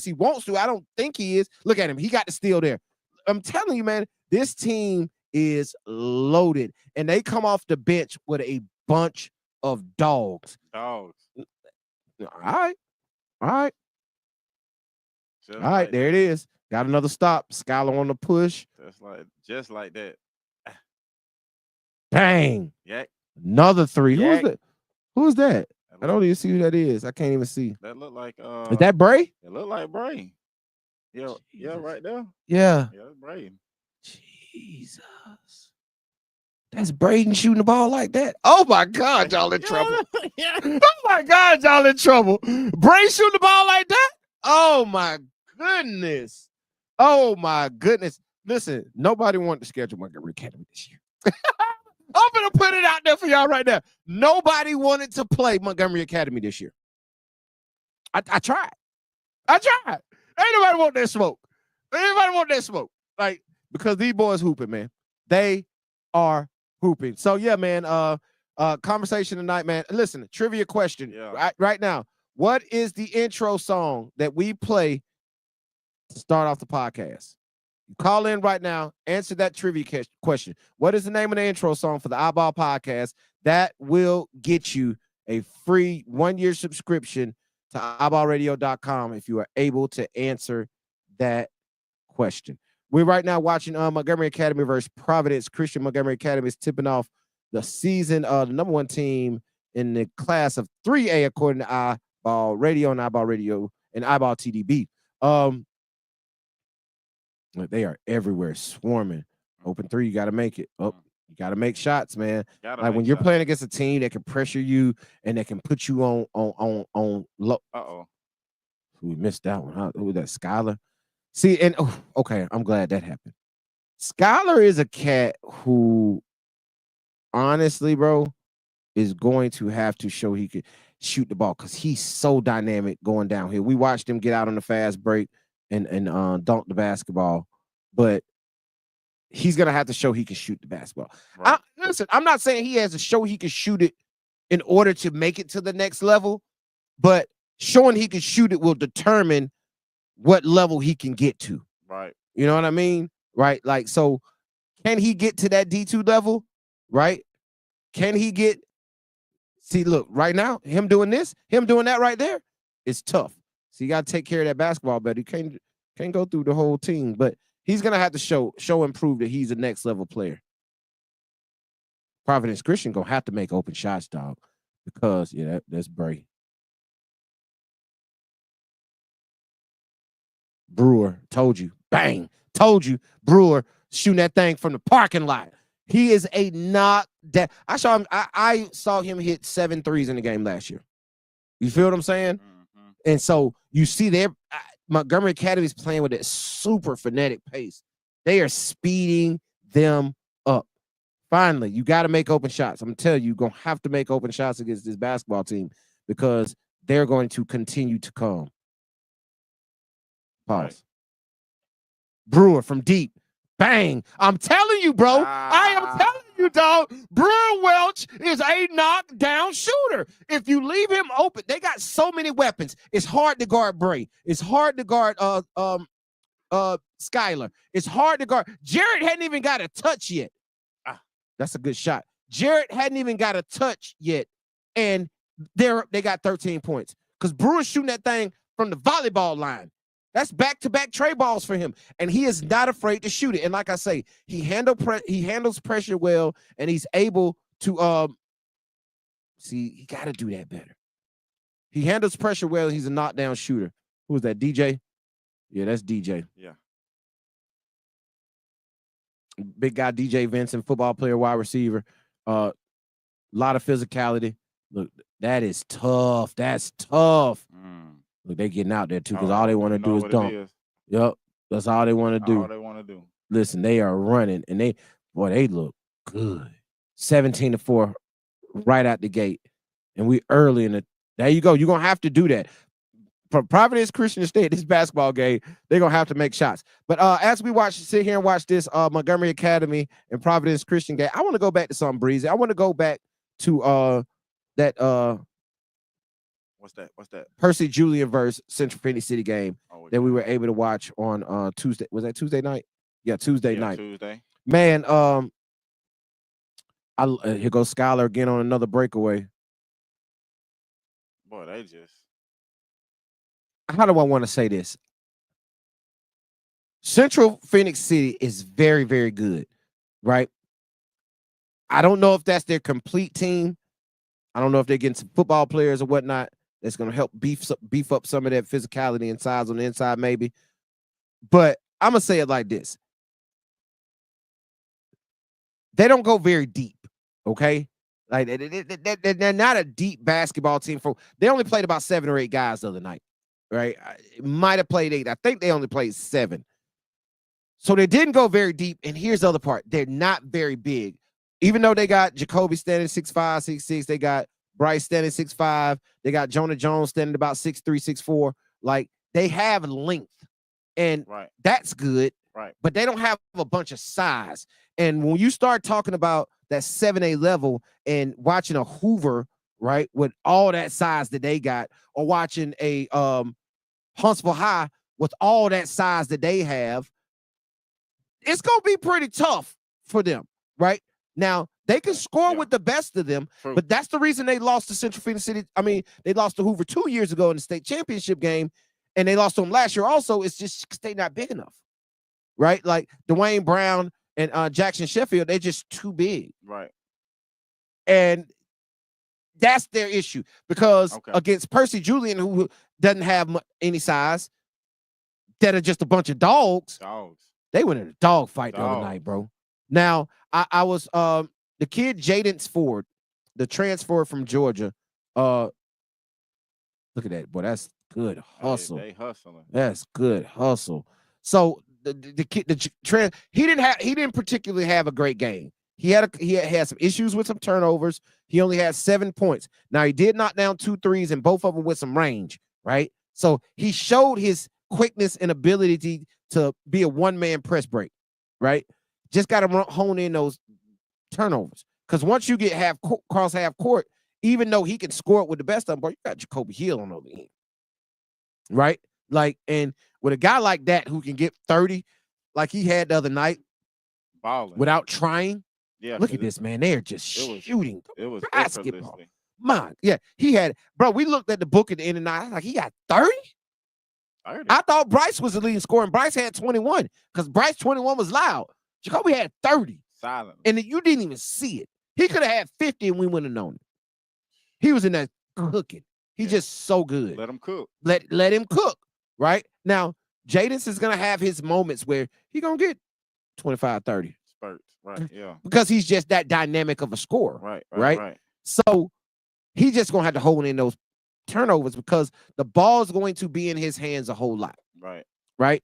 he wants to. I don't think he is. Look at him. He got the steal there. I'm telling you, man, this team is loaded, and they come off the bench with a bunch of dogs. All right. There it is. Got another stop. Skylar on the push. Just like that. Bang. Yeah. Another three. Who's that? I don't even see who that is. I can't even see. That look like is that Bray? It look like Bray. Yeah, right there. Yeah. Yeah, that's Bray. Jesus. That's Braden shooting the ball like that. Oh my God, y'all in trouble. Oh my God, y'all in trouble. Bray shooting the ball like that? Oh my goodness. Oh my goodness. Listen, nobody wanted to schedule Montgomery Academy this year. I'm gonna put it out there for y'all right now. Nobody wanted to play Montgomery Academy this year. I tried. Ain't nobody want that smoke. Like, because these boys hooping, man. They are hooping. So yeah, man. Conversation tonight, man. Listen, trivia question. Yeah. Right now. What is the intro song that we play to start off the podcast? You call in right now, answer that trivia question. What is the name of the intro song for the iBall podcast? That will get you a free 1-year subscription to iBallRadio.com if you are able to answer that question. We're right now watching Montgomery Academy versus Providence Christian. Montgomery Academy is tipping off the season of the number 1 team in the class of 3A according to iBall Radio and iBall Radio and iBall TDB. They are everywhere, swarming. Open 3, you got to make it. Oh, you got to make shots, man. Like when you're playing against a team that can pressure you and that can put you on low. We missed that one. Huh? Who was that? Skylar. See, and okay, I'm glad that happened. Skylar is a cat who, honestly, bro, is going to have to show he could shoot the ball because he's so dynamic going downhill. We watched him get out on the fast break and dunk the basketball, but he's gonna have to show he can shoot the basketball. Right. Listen, I'm not saying he has to show he can shoot it in order to make it to the next level, but showing he can shoot it will determine what level he can get to. Right. You know what I mean? Right. Like, so can he get to that D2 level? Right. Can he get, see, look, right now, him doing this, him doing that right there, it's tough. So you got to take care of that basketball better. You can't go through the whole team, but he's going to have to show and prove that he's a next level player. Providence Christian going to have to make open shots, dog, because, yeah, that's Bray. Brewer, told you. Bang. Told you. Brewer shooting that thing from the parking lot. He is a knockdown. I saw him hit 7 threes in the game last year. You feel what I'm saying? Mm-hmm. And so you see there, Montgomery Academy is playing with a super frenetic pace. They are speeding them up. Finally, you got to make open shots. I'm going to tell you, you're going to have to make open shots against this basketball team because they're going to continue to come. Pause. Right. Brewer from deep. Bang. I'm telling you, bro. I am telling you, dog. Brewer Welch is a knockdown shooter. If you leave him open, they got so many weapons. It's hard to guard Bray. It's hard to guard Skylar. It's hard to guard. Jarrett hadn't even got a touch yet. That's a good shot. Jarrett hadn't even got a touch yet. And they got 13 points. Because Brewer's shooting that thing from the volleyball line. That's back-to-back tray balls for him, and he is not afraid to shoot it. And like I say, he handles pressure well, and he's able to see. He got to do that better. He handles pressure well. And he's a knockdown shooter. Who is that? DJ? Yeah, that's DJ. Yeah. Big guy, DJ Vincent, football player, wide receiver. Lot of physicality. Look, that is tough. That's tough. Look, they getting out there too because all they want to do is dunk. Yep, that's all they want to do. All they want to do. Listen, they are running, and they look good. 17-4, right out the gate, and we early in the. There you go. You're gonna have to do that. For Providence Christian State, this basketball game, they're gonna have to make shots. But as we sit here and watch this Montgomery Academy and Providence Christian game, I want to go back to something breezy. I want to go back to that. What's that? Percy Julian versus Central Phoenix City game that we were able to watch on Tuesday. Was that Tuesday night? Yeah, Tuesday night. Tuesday. Man, here goes Skylar again on another breakaway. Boy, they just. How do I want to say this? Central Phoenix City is very, very good, right? I don't know if that's their complete team. I don't know if they're getting some football players or whatnot. That's going to help beef up some of that physicality and size on the inside, maybe. But I'm going to say it like this. They don't go very deep, okay? Like they're not a deep basketball team. They only played about 7 or 8 guys the other night, right? Might have played 8. I think they only played 7. So they didn't go very deep. And here's the other part. They're not very big. Even though they got Jacoby standing 6'5", 6'6", they got Bryce standing 6'5", they got Jonah Jones standing about 6'3", 6'4". Like, they have length, and that's good. Right. But they don't have a bunch of size. And when you start talking about that 7A level and watching a Hoover, right, with all that size that they got, or watching a Huntsville High with all that size that they have, it's gonna be pretty tough for them, right? Now, they can score with the best of them, but that's the reason they lost to Central Phoenix City. I mean, they lost to Hoover 2 years ago in the state championship game, and they lost to them last year also. It's just because they're not big enough, right? Like Dwayne Brown and Jackson Sheffield, they're just too big. Right. And that's their issue because against Percy Julian, who doesn't have any size, that are just a bunch of dogs. They went in a dog fight the other night, bro. Now, I was the kid Jaden Ford, the transfer from Georgia. Look at that, boy. That's good hustle. They hustling. That's good hustle. So the kid, he didn't particularly have a great game. He had some issues with some turnovers. He only had 7 points. Now he did knock down 2 threes, and both of them with some range, right? So he showed his quickness and ability to be a one-man press break, right? Just got to hone in those turnovers. Because once you get cross half court, even though he can score it with the best of them, bro, you got Jacoby Hill on the other end, right? Like, and with a guy like that who can get 30, like he had the other night, balling without trying. Yeah, look at this, man. They're just shooting. It was basketball. Man, yeah, he had, bro. We looked at the book at the end of the night. I was like, he got 30. I thought Bryce was the leading scorer, and Bryce had 21 because Bryce 21 was loud. Jacoby had 30. Silent. And you didn't even see it. He could have had 50 and we wouldn't have known it. He was in there cooking. He's just so good. Let him cook. Let him cook, right? Now, Jaden's is going to have his moments where he going to get 25, 30. Spurts, right, yeah. Because he's just that dynamic of a scorer. Right. So he's just going to have to hold in those turnovers because the ball is going to be in his hands a whole lot. Right.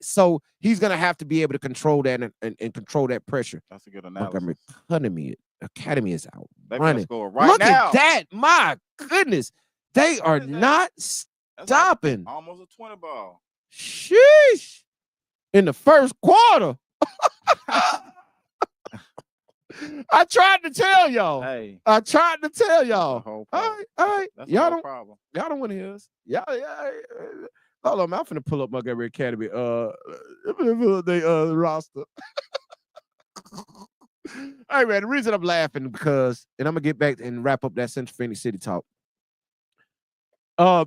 So he's going to have to be able to control that and control that pressure. That's a good analysis. Montgomery Academy is out. They're running. Score right Look now. at that. My goodness. They are not stopping. Like almost a 20 ball. Sheesh. In the first quarter. I tried to tell y'all. Hey. I tried to tell y'all. All right. That's y'all no don't problem. Y'all don't want to hear us. Yeah. Hold on, I'm finna pull up Montgomery Academy. The roster. All right, man. The reason I'm laughing because, and I'm gonna get back and wrap up that Central Phoenix City talk. I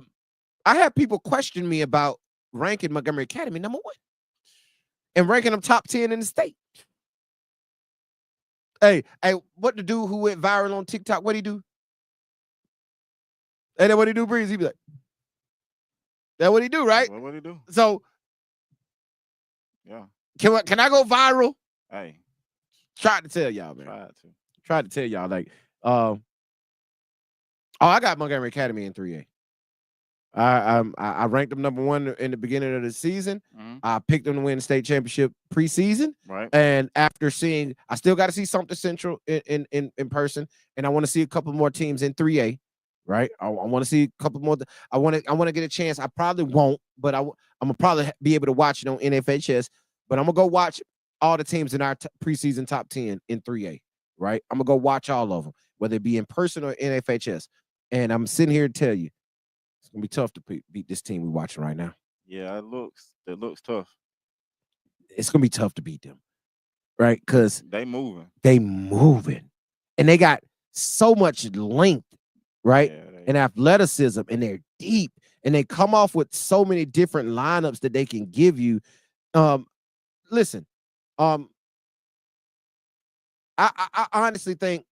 had people question me about ranking Montgomery Academy number 1 and ranking them top 10 in the state. Hey, what the dude who went viral on TikTok? What'd he do? And then what he do, Breeze? He be like, that's what he do, right? What he do? So, yeah. Can I go viral? Hey. Tried to tell y'all, man. Tried to tell y'all, like, I got Montgomery Academy in 3A. I ranked them number 1 in the beginning of the season. Mm-hmm. I picked them to win the state championship preseason. Right. And after seeing, I still got to see something Central in person, and I want to see a couple more teams in 3A. Right. I want to see a couple more. I want to get a chance. I probably won't, but I'm gonna probably be able to watch it on NFHS. But I'm gonna go watch all the teams in our preseason top 10 in 3A. Right. I'm gonna go watch all of them, whether it be in person or NFHS. And I'm sitting here to tell you, it's gonna be tough to beat this team we're watching right now. Yeah, it looks tough. It's gonna be tough to beat them, right? Because they moving, and they got so much length. Right. Yeah, and athleticism, and they're deep, and they come off with so many different lineups that they can give you. Listen, I honestly think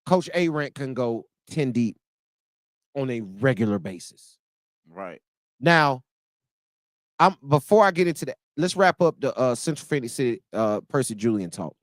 Coach A-Rank can go 10 deep on a regular basis. Right. Now, before I get into that, let's wrap up the Central Phoenix City Percy Julian talk.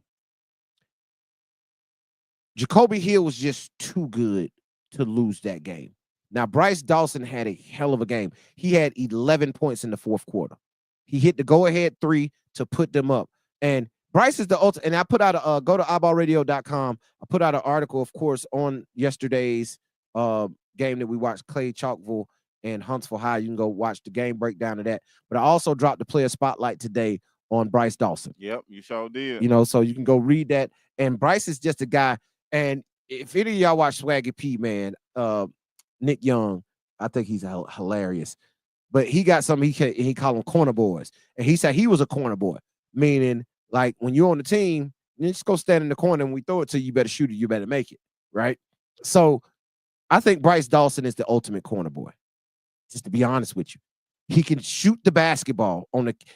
Jacoby Hill was just too good to lose that game. Now, Bryce Dawson had a hell of a game. He had 11 points in the fourth quarter. He hit the go-ahead 3 to put them up. And Bryce is the ultimate. And I put out go to iBallRadio.com. I put out an article, of course, on yesterday's game that we watched, Clay Chalkville and Huntsville High. You can go watch the game breakdown of that. But I also dropped the player spotlight today on Bryce Dawson. Yep, you sure did. You know, so you can go read that. And Bryce is just a guy. And if any of y'all watch Swaggy P, man, Nick Young, I think he's hilarious. But he got something he called them corner boys. And he said he was a corner boy, meaning like when you're on the team, you just go stand in the corner and we throw it to you, you better shoot it, you better make it, right? So I think Bryce Dawson is the ultimate corner boy, just to be honest with you. He can shoot the basketball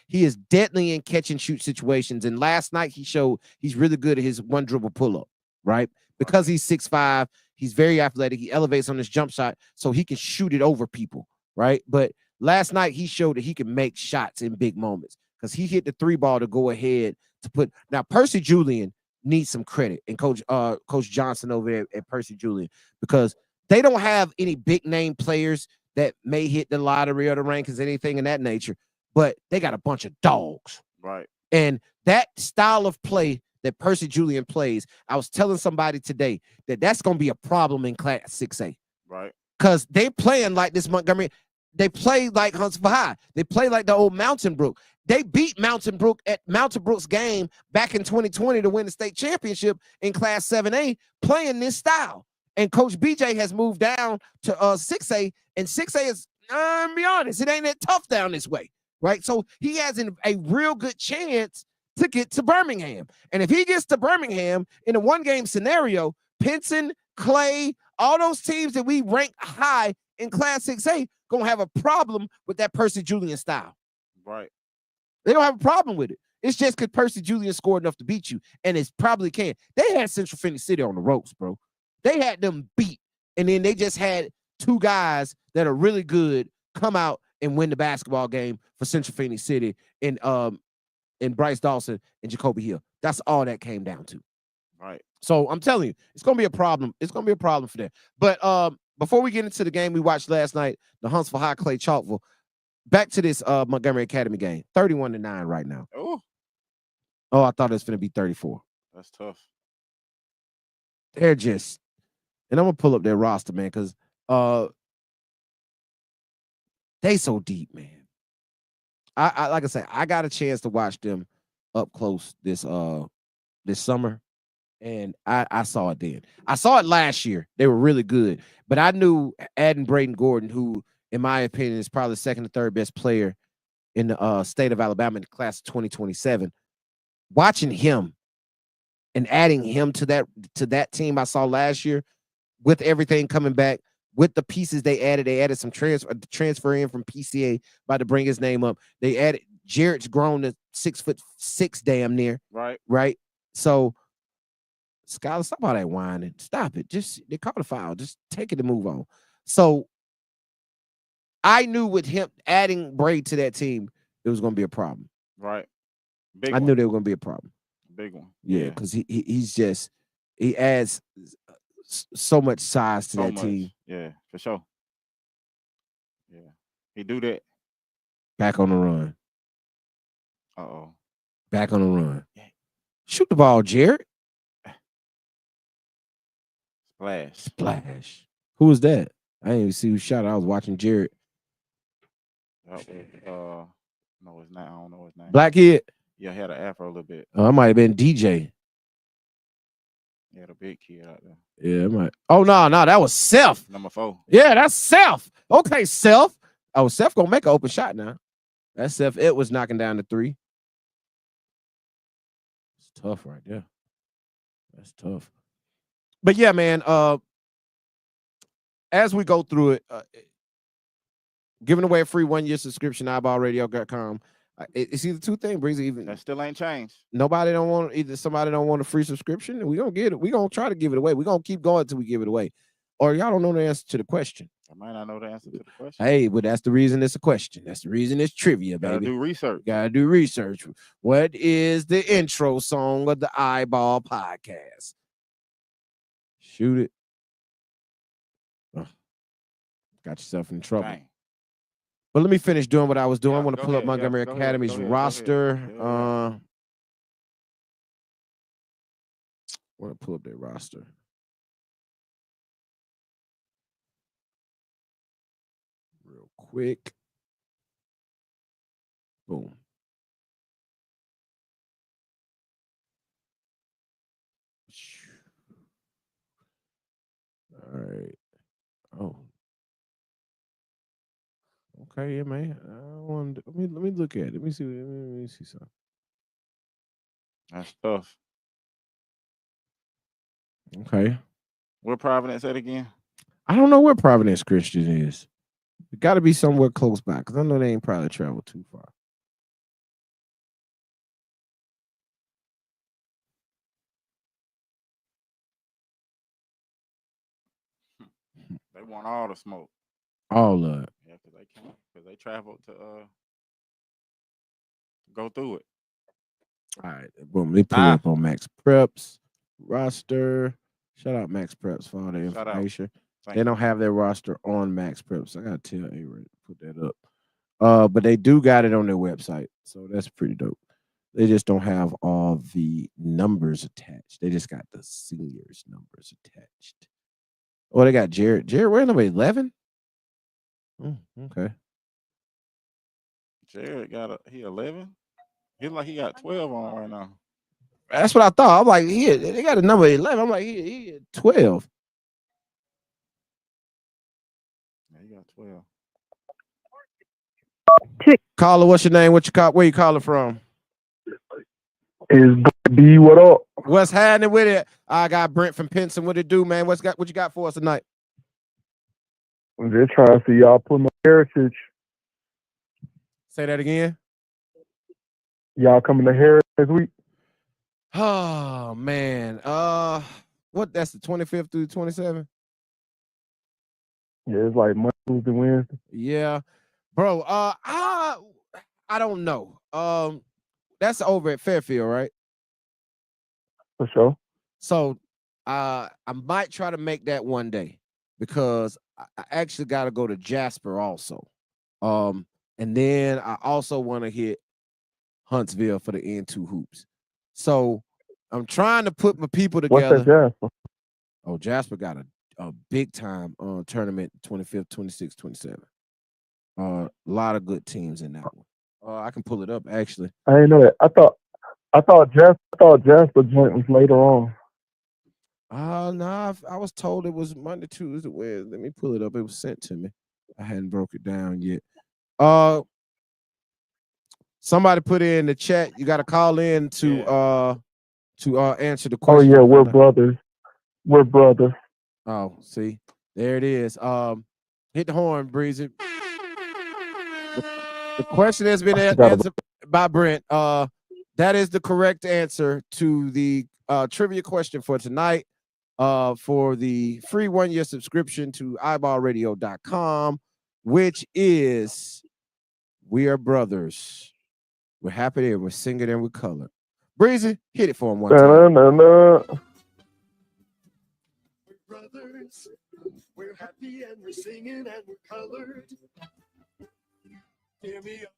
he is deadly in catch and shoot situations. And last night he showed he's really good at his one dribble pull-up, right? Because he's 6'5", he's very athletic. He elevates on his jump shot so he can shoot it over people, right? But last night he showed that he can make shots in big moments because he hit the 3 ball to go ahead to put. Now, Percy Julian needs some credit, and Coach Johnson over there at Percy Julian, because they don't have any big name players that may hit the lottery or the rankings, anything in that nature, but they got a bunch of dogs. Right. And that style of play that Percy Julian plays, I was telling somebody today that's going to be a problem in Class 6A. Right. Because they playing like this Montgomery. They play like Huntsville High. They play like the old Mountain Brook. They beat Mountain Brook at Mountain Brook's game back in 2020 to win the state championship in Class 7A playing this style. And Coach BJ has moved down to 6A, and 6A is, to be honest, it ain't that tough down this way, right? So he has a real good chance to get to Birmingham. And if he gets to Birmingham in a one-game scenario, Pinson, Clay, all those teams that we rank high in Class 6A going to have a problem with that Percy Julian style. Right. They don't have a problem with it. It's just because Percy Julian scored enough to beat you, and it probably can. They had Central Phoenix City on the ropes, bro. They had them beat, and then they just had 2 guys that are really good come out and win the basketball game for Central Phoenix City and Bryce Dawson and Jacoby Hill. That's all that came down to. Right. So I'm telling you, it's gonna be a problem. It's gonna be a problem for them. But before we get into the game we watched last night, the Huntsville High Clay Chalkville, back to this Montgomery Academy game, 31-9 right now. Oh, I thought it was gonna be 34. That's tough. They're just, and I'm gonna pull up their roster, man, because they so deep, man. I like I say, I got a chance to watch them up close this summer, and I saw it then. I saw it last year. They were really good, but I knew adding Braden Gordon, who, in my opinion, is probably the second or third best player in the state of Alabama in the class of 2027. Watching him and adding him to that team I saw last year, with everything coming back, with the pieces they added some transfer in from PCA, about to bring his name up. They added Jarrett's grown to 6'6", damn near. Right. So, Skylar, stop all that whining. Stop it. Just, they caught a foul. Just take it and move on. So, I knew with him adding Braid to that team, it was going to be a problem. Right. I knew there was going to be a problem. Big one. Yeah, because he adds so much size to that team. Yeah, for sure. Yeah, he do that. Back on the run. Uh-oh. Back on the run. Yeah. Shoot the ball, Jarrett. Splash. Who was that? I didn't even see who shot it. I was watching Jarrett. No, it's not. I don't know his name. Black kid? Yeah, he had an afro a little bit. Oh, it might have been DJ. Yeah, the big kid out there. Yeah, it might. Oh, no, that was Seth. Number 4. Yeah, that's Seth. Okay, Seth. Oh, Seth gonna make an open shot now. That's Seth. It was knocking down the 3. It's tough right there. That's tough. But yeah, man, as we go through it, giving away a free 1-year subscription, iBallRadio.com. It's either two things, brings it even. That still ain't changed. Nobody don't want, either somebody don't want a free subscription, and we gonna get it. We gonna try to give it away. We gonna keep going until we give it away. Or y'all don't know the answer to the question. I might not know the answer to the question. Hey, but that's the reason it's a question. That's the reason it's trivia, baby. Gotta do research. Gotta do research. What is the intro song of the iBall podcast? Shoot it. Oh, got yourself in trouble. Dang. But let me finish doing what I was doing. Yeah, I want to pull up Montgomery Academy's roster. I want to pull up their roster. Real quick. Boom. All right. Oh. Okay, yeah, man. Let me look at it. Let me see something. That's tough. Okay. Where Providence at again? I don't know where Providence Christian is. It got to be somewhere close by, because I know they ain't probably traveled too far. They want all the smoke. All of it. Yeah, because they traveled to go through it. All right, boom. They put it up on Max Preps roster. Shout out Max Preps for all the information. They don't have their roster on Max Preps. I gotta tell A-Ray to put that up. But they do got it on their website, so that's pretty dope. They just don't have all the numbers attached. They just got the seniors numbers attached. Oh, they got Jared. Jared, where number 11? Oh, okay. Jared he 11. He like he got 12 on right now. That's what I thought. I'm like, they got a number 11. I'm like, he 12. Yeah, he got 12. Caller, what's your name? Where you calling from? Is B, what up? What's happening with it? I got Brent from Pinson. What it do, man? What you got for us tonight? I'm just trying to see y'all put my heritage. Say that again. Y'all coming to Heritage this week? Oh man. What? That's the 25th through the 27th? Yeah, it's like Monday, Tuesday, Wednesday. Yeah. Bro, I don't know. That's over at Fairfield, right? For sure. So I might try to make that one day because I actually got to go to Jasper also. And then I also want to hit Huntsville for the N2 hoops. So I'm trying to put my people What's together. that, Jasper? Oh, Jasper got a big time tournament, 25th, 26th, 27th. A lot of good teams in that one. I can pull it up actually. I didn't know that. I thought Jasper joint was later on. No, I was told it was Monday, Tuesday, Wednesday. Let me pull it up. It was sent to me. I hadn't broke it down yet. Somebody put in the chat. You got to call in to answer the question. Oh yeah, we're brothers. We're brothers. Oh, see, there it is. Hit the horn, Breezy. The question has been answered by Brent. That is the correct answer to the trivia question for tonight. For the free 1-year subscription to iBallRadio.com, which is We Are Brothers. We're happy and we're singing and we're colored. Breezy, hit it for him one time. We're brothers, we're happy and we're singing and we're colored. Hear me up.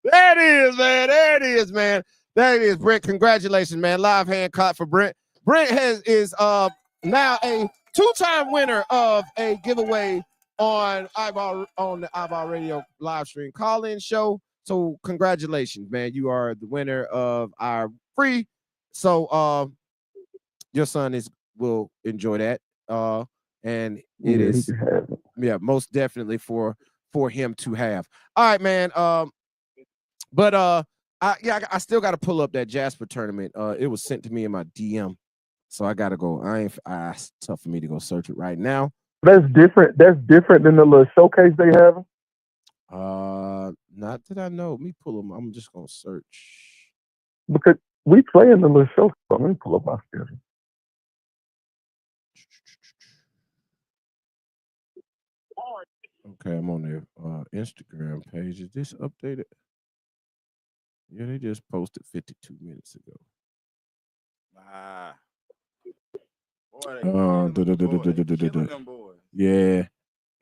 There it is, man. There it is, man. There it is, Brent. Congratulations, man. Live hand clap for Brent. Brent is now a 2-time winner of a giveaway on the iBall Radio live stream call-in show. So congratulations, man. You are the winner of our free. So your son will enjoy that. And it is most definitely for him to have. All right, man. But I still got to pull up that Jasper tournament. It was sent to me in my DM, so I got to go. It's tough for me to go search it right now. That's different. That's different than the little showcase they have. Not that I know. Let me pull them. I'm just gonna search because we play in the little show. So let me pull up my schedule. Okay, I'm on their Instagram page. Is this updated? Yeah, they just posted 52 minutes ago. Yeah.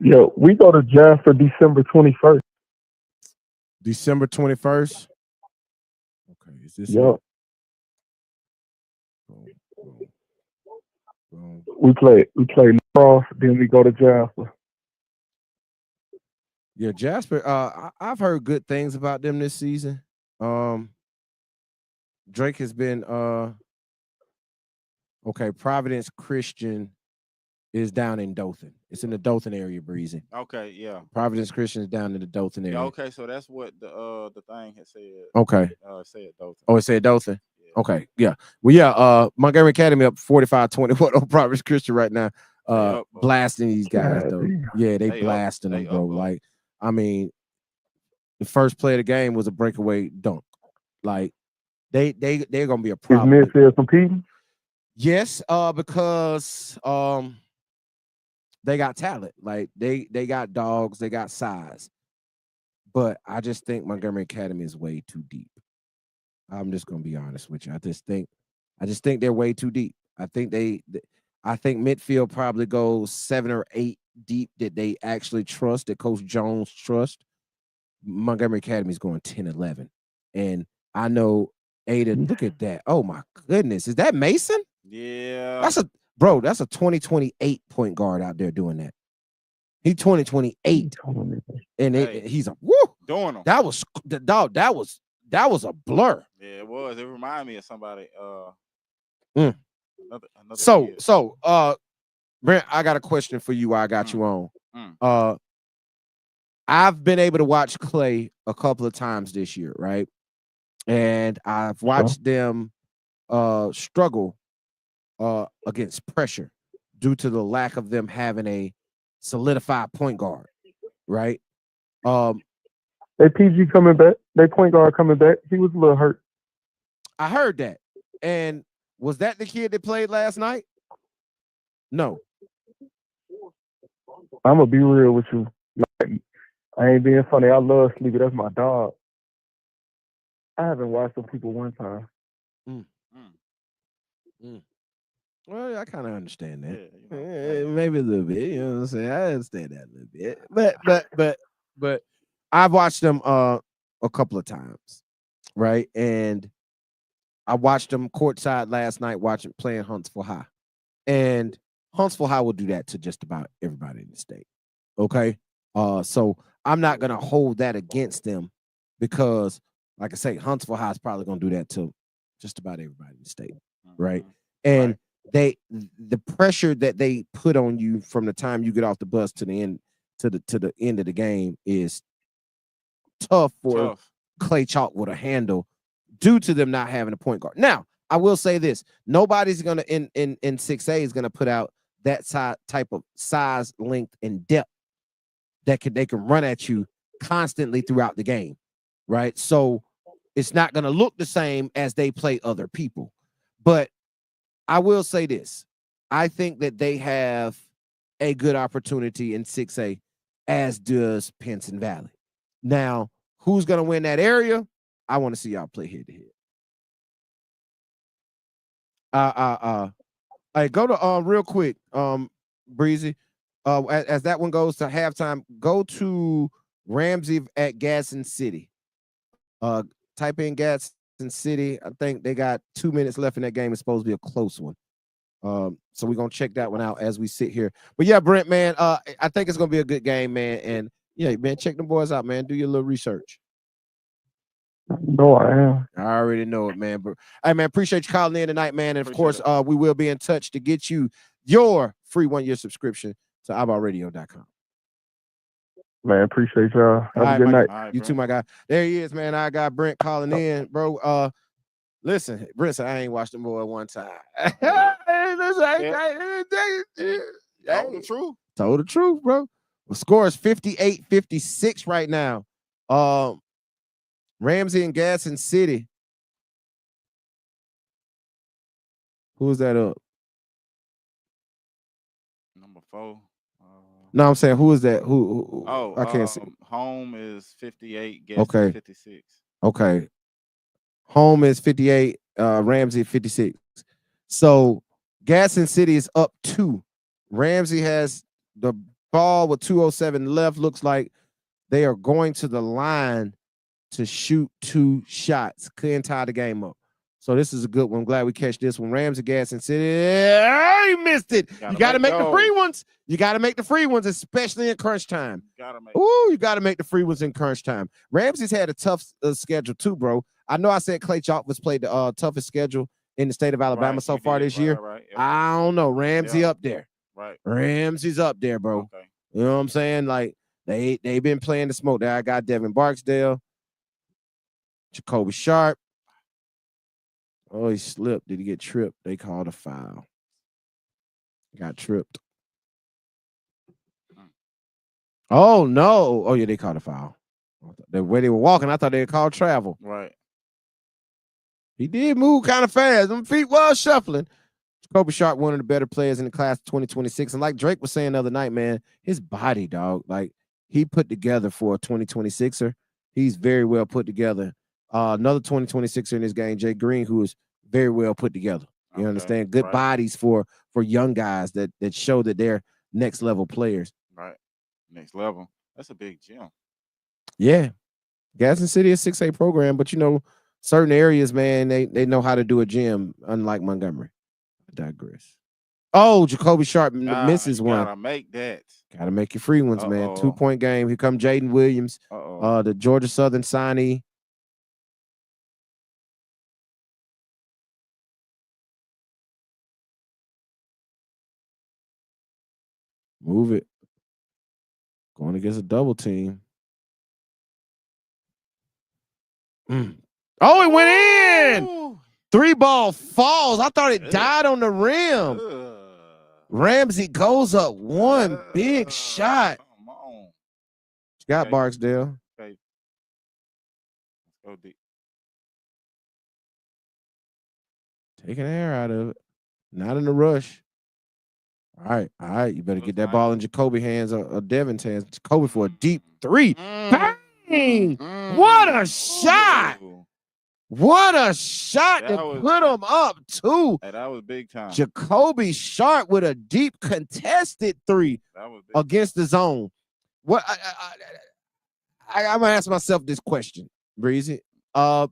Yo, we go to Jasper December 21st. December 21st? Okay, is this it? Boom. We play lacrosse, then we go to Jasper. Yeah, Jasper, I've heard good things about them this season. Drake has been okay, Providence Christian is down in Dothan. It's in the Dothan area, Breezy. Okay, yeah. Providence Christian is down in the Dothan area. Yeah, okay, so that's what the thing had said. Okay. Said Dothan. Oh, it said Dothan. Yeah. Okay, yeah. Well, yeah. Montgomery Academy up 45-21 on Providence Christian right now. Blasting these guys though. Yeah, they blasting them, bro. Like, I mean, the first play of the game was a breakaway dunk. Like, they're gonna be a problem. Is Midfield competing? Yes, because they got talent. Like they got dogs, they got size. But I just think Montgomery Academy is way too deep. I'm just gonna be honest with you. I just think they're way too deep. I think midfield probably goes 7 or 8 deep that they actually trust, that Coach Jones trusts. Montgomery Academy is going 10-11. And I know Aiden, look at that. Oh my goodness. Is that Mason? Yeah. That's a 2028 point guard out there doing that. He 2028. And he's a woo doing them. That was the dog. That was a blur. Yeah, it was. It reminded me of somebody. Another so Brent, I got a question for you while I got you on. I've been able to watch Clay a couple of times this year, right? And I've watched them struggle against pressure due to the lack of them having a solidified point guard, right? They PG coming back. They point guard coming back. He was a little hurt. I heard that. And was that the kid that played last night? No. I'm gonna be real with you. I ain't being funny. I love Sleepy. That's my dog. I haven't watched some people one time. Well, I kind of understand that. Yeah, Maybe a little bit. You know what I'm saying? I understand that a little bit. But I've watched them a couple of times, right? And I watched them courtside last night, playing Huntsville High, and Huntsville High will do that to just about everybody in the state. Okay, so I'm not gonna hold that against them because, like I say, Huntsville High is probably gonna do that to just about everybody in the state, right? And the pressure that they put on you from the time you get off the bus to the end to the end of the game is tough for Clay Chalkwood to handle due to them not having a point guard. Now, I will say this: nobody's gonna in 6A is gonna put out that type of size, length, and depth that they can run at you constantly throughout the game, right? So it's not gonna look the same as they play other people. But I will say this: I think that they have a good opportunity in 6A, as does Pinson Valley. Now, who's gonna win that area? I want to see y'all play head to head. Hey, go to real quick, Breezy. As that one goes to halftime, go to Ramsey at Gaston City. Type in Gaston City. I think they got 2 minutes left in that game. It's supposed to be a close one. So we're gonna check that one out as we sit here. But yeah, Brent, man, I think it's gonna be a good game, man. And yeah, man, check them boys out, man. Do your little research. No, I am. I already know it, man. But hey, man, appreciate you calling in tonight, man. And of course, we will be in touch to get you your free 1-year subscription to iBallRadio.com. Man, appreciate y'all. Have a good night. You too, my guy. There he is, man. I got Brent calling in, bro. Listen, Brent said I ain't watched them boy one time. Told the truth. Told the truth, bro. The score is 58-56 right now. Ramsey and Gaston City. Who's that up? Number 4. No, I'm saying who is that? Who I can't see. Home is 58, Gaston 56. Okay. Home is 58, Ramsey 56. So Gaston City is up 2. Ramsey has the ball with 2:07 left. Looks like they are going to the line to shoot 2 shots. Couldn't tie the game up. So this is a good one. I'm glad we catch this one. Ramsey, Gaston City. He missed it. You got to make the free ones. You got to make the free ones, especially in crunch time. You got to make the free ones in crunch time. Ramsey's had a tough schedule too, bro. I know I said Clay Chalkwood's played the toughest schedule in the state of Alabama so far this year. Yep. I don't know. Ramsey up there. Right. Ramsey's up there, bro. Okay. You know what I'm saying? Like they've been playing the smoke there. I got Devin Barksdale, Jacoby Sharp. Oh, he slipped. Did he get tripped? They called a foul. Got tripped. Oh, no. Oh, yeah, they called a foul. The way they were walking, I thought they called travel. Right. He did move kind of fast. Them feet was shuffling. Jacoby Sharp, one of the better players in the class of 2026. And like Drake was saying the other night, man, his body, dog, like he put together for a 2026er. He's very well put together. Another 2026er in this game, Jay Green, who is very well put together. You understand? Good bodies for young guys that show that they're next level players. Right. Next level. That's a big gym. Yeah. Gaston City is 6A program, but you know, certain areas, man, they know how to do a gym, unlike Montgomery. I digress. Oh, Jacoby Sharp misses one. Gotta make that. Gotta make your free ones, man. 2-point game. Here come Jaden Williams, the Georgia Southern signee. Move it. Going against a double team. Oh, it went in. 3-ball falls. I thought it died on the rim. Ramsey goes up one big shot. Come on. Got Barksdale. Okay. Let's go deep. Taking air out of it. Not in a rush. All right. You better Looks get that nice. ball in Jacoby hands or Devin's hands. Jacoby for a deep three. Mm. Bang! What a shot! Ooh. What a shot That to was- put him up too. Hey, that was big time. Jacoby Sharp with a deep contested three That was big. against the zone. What I'm gonna ask myself this question, Breezy. What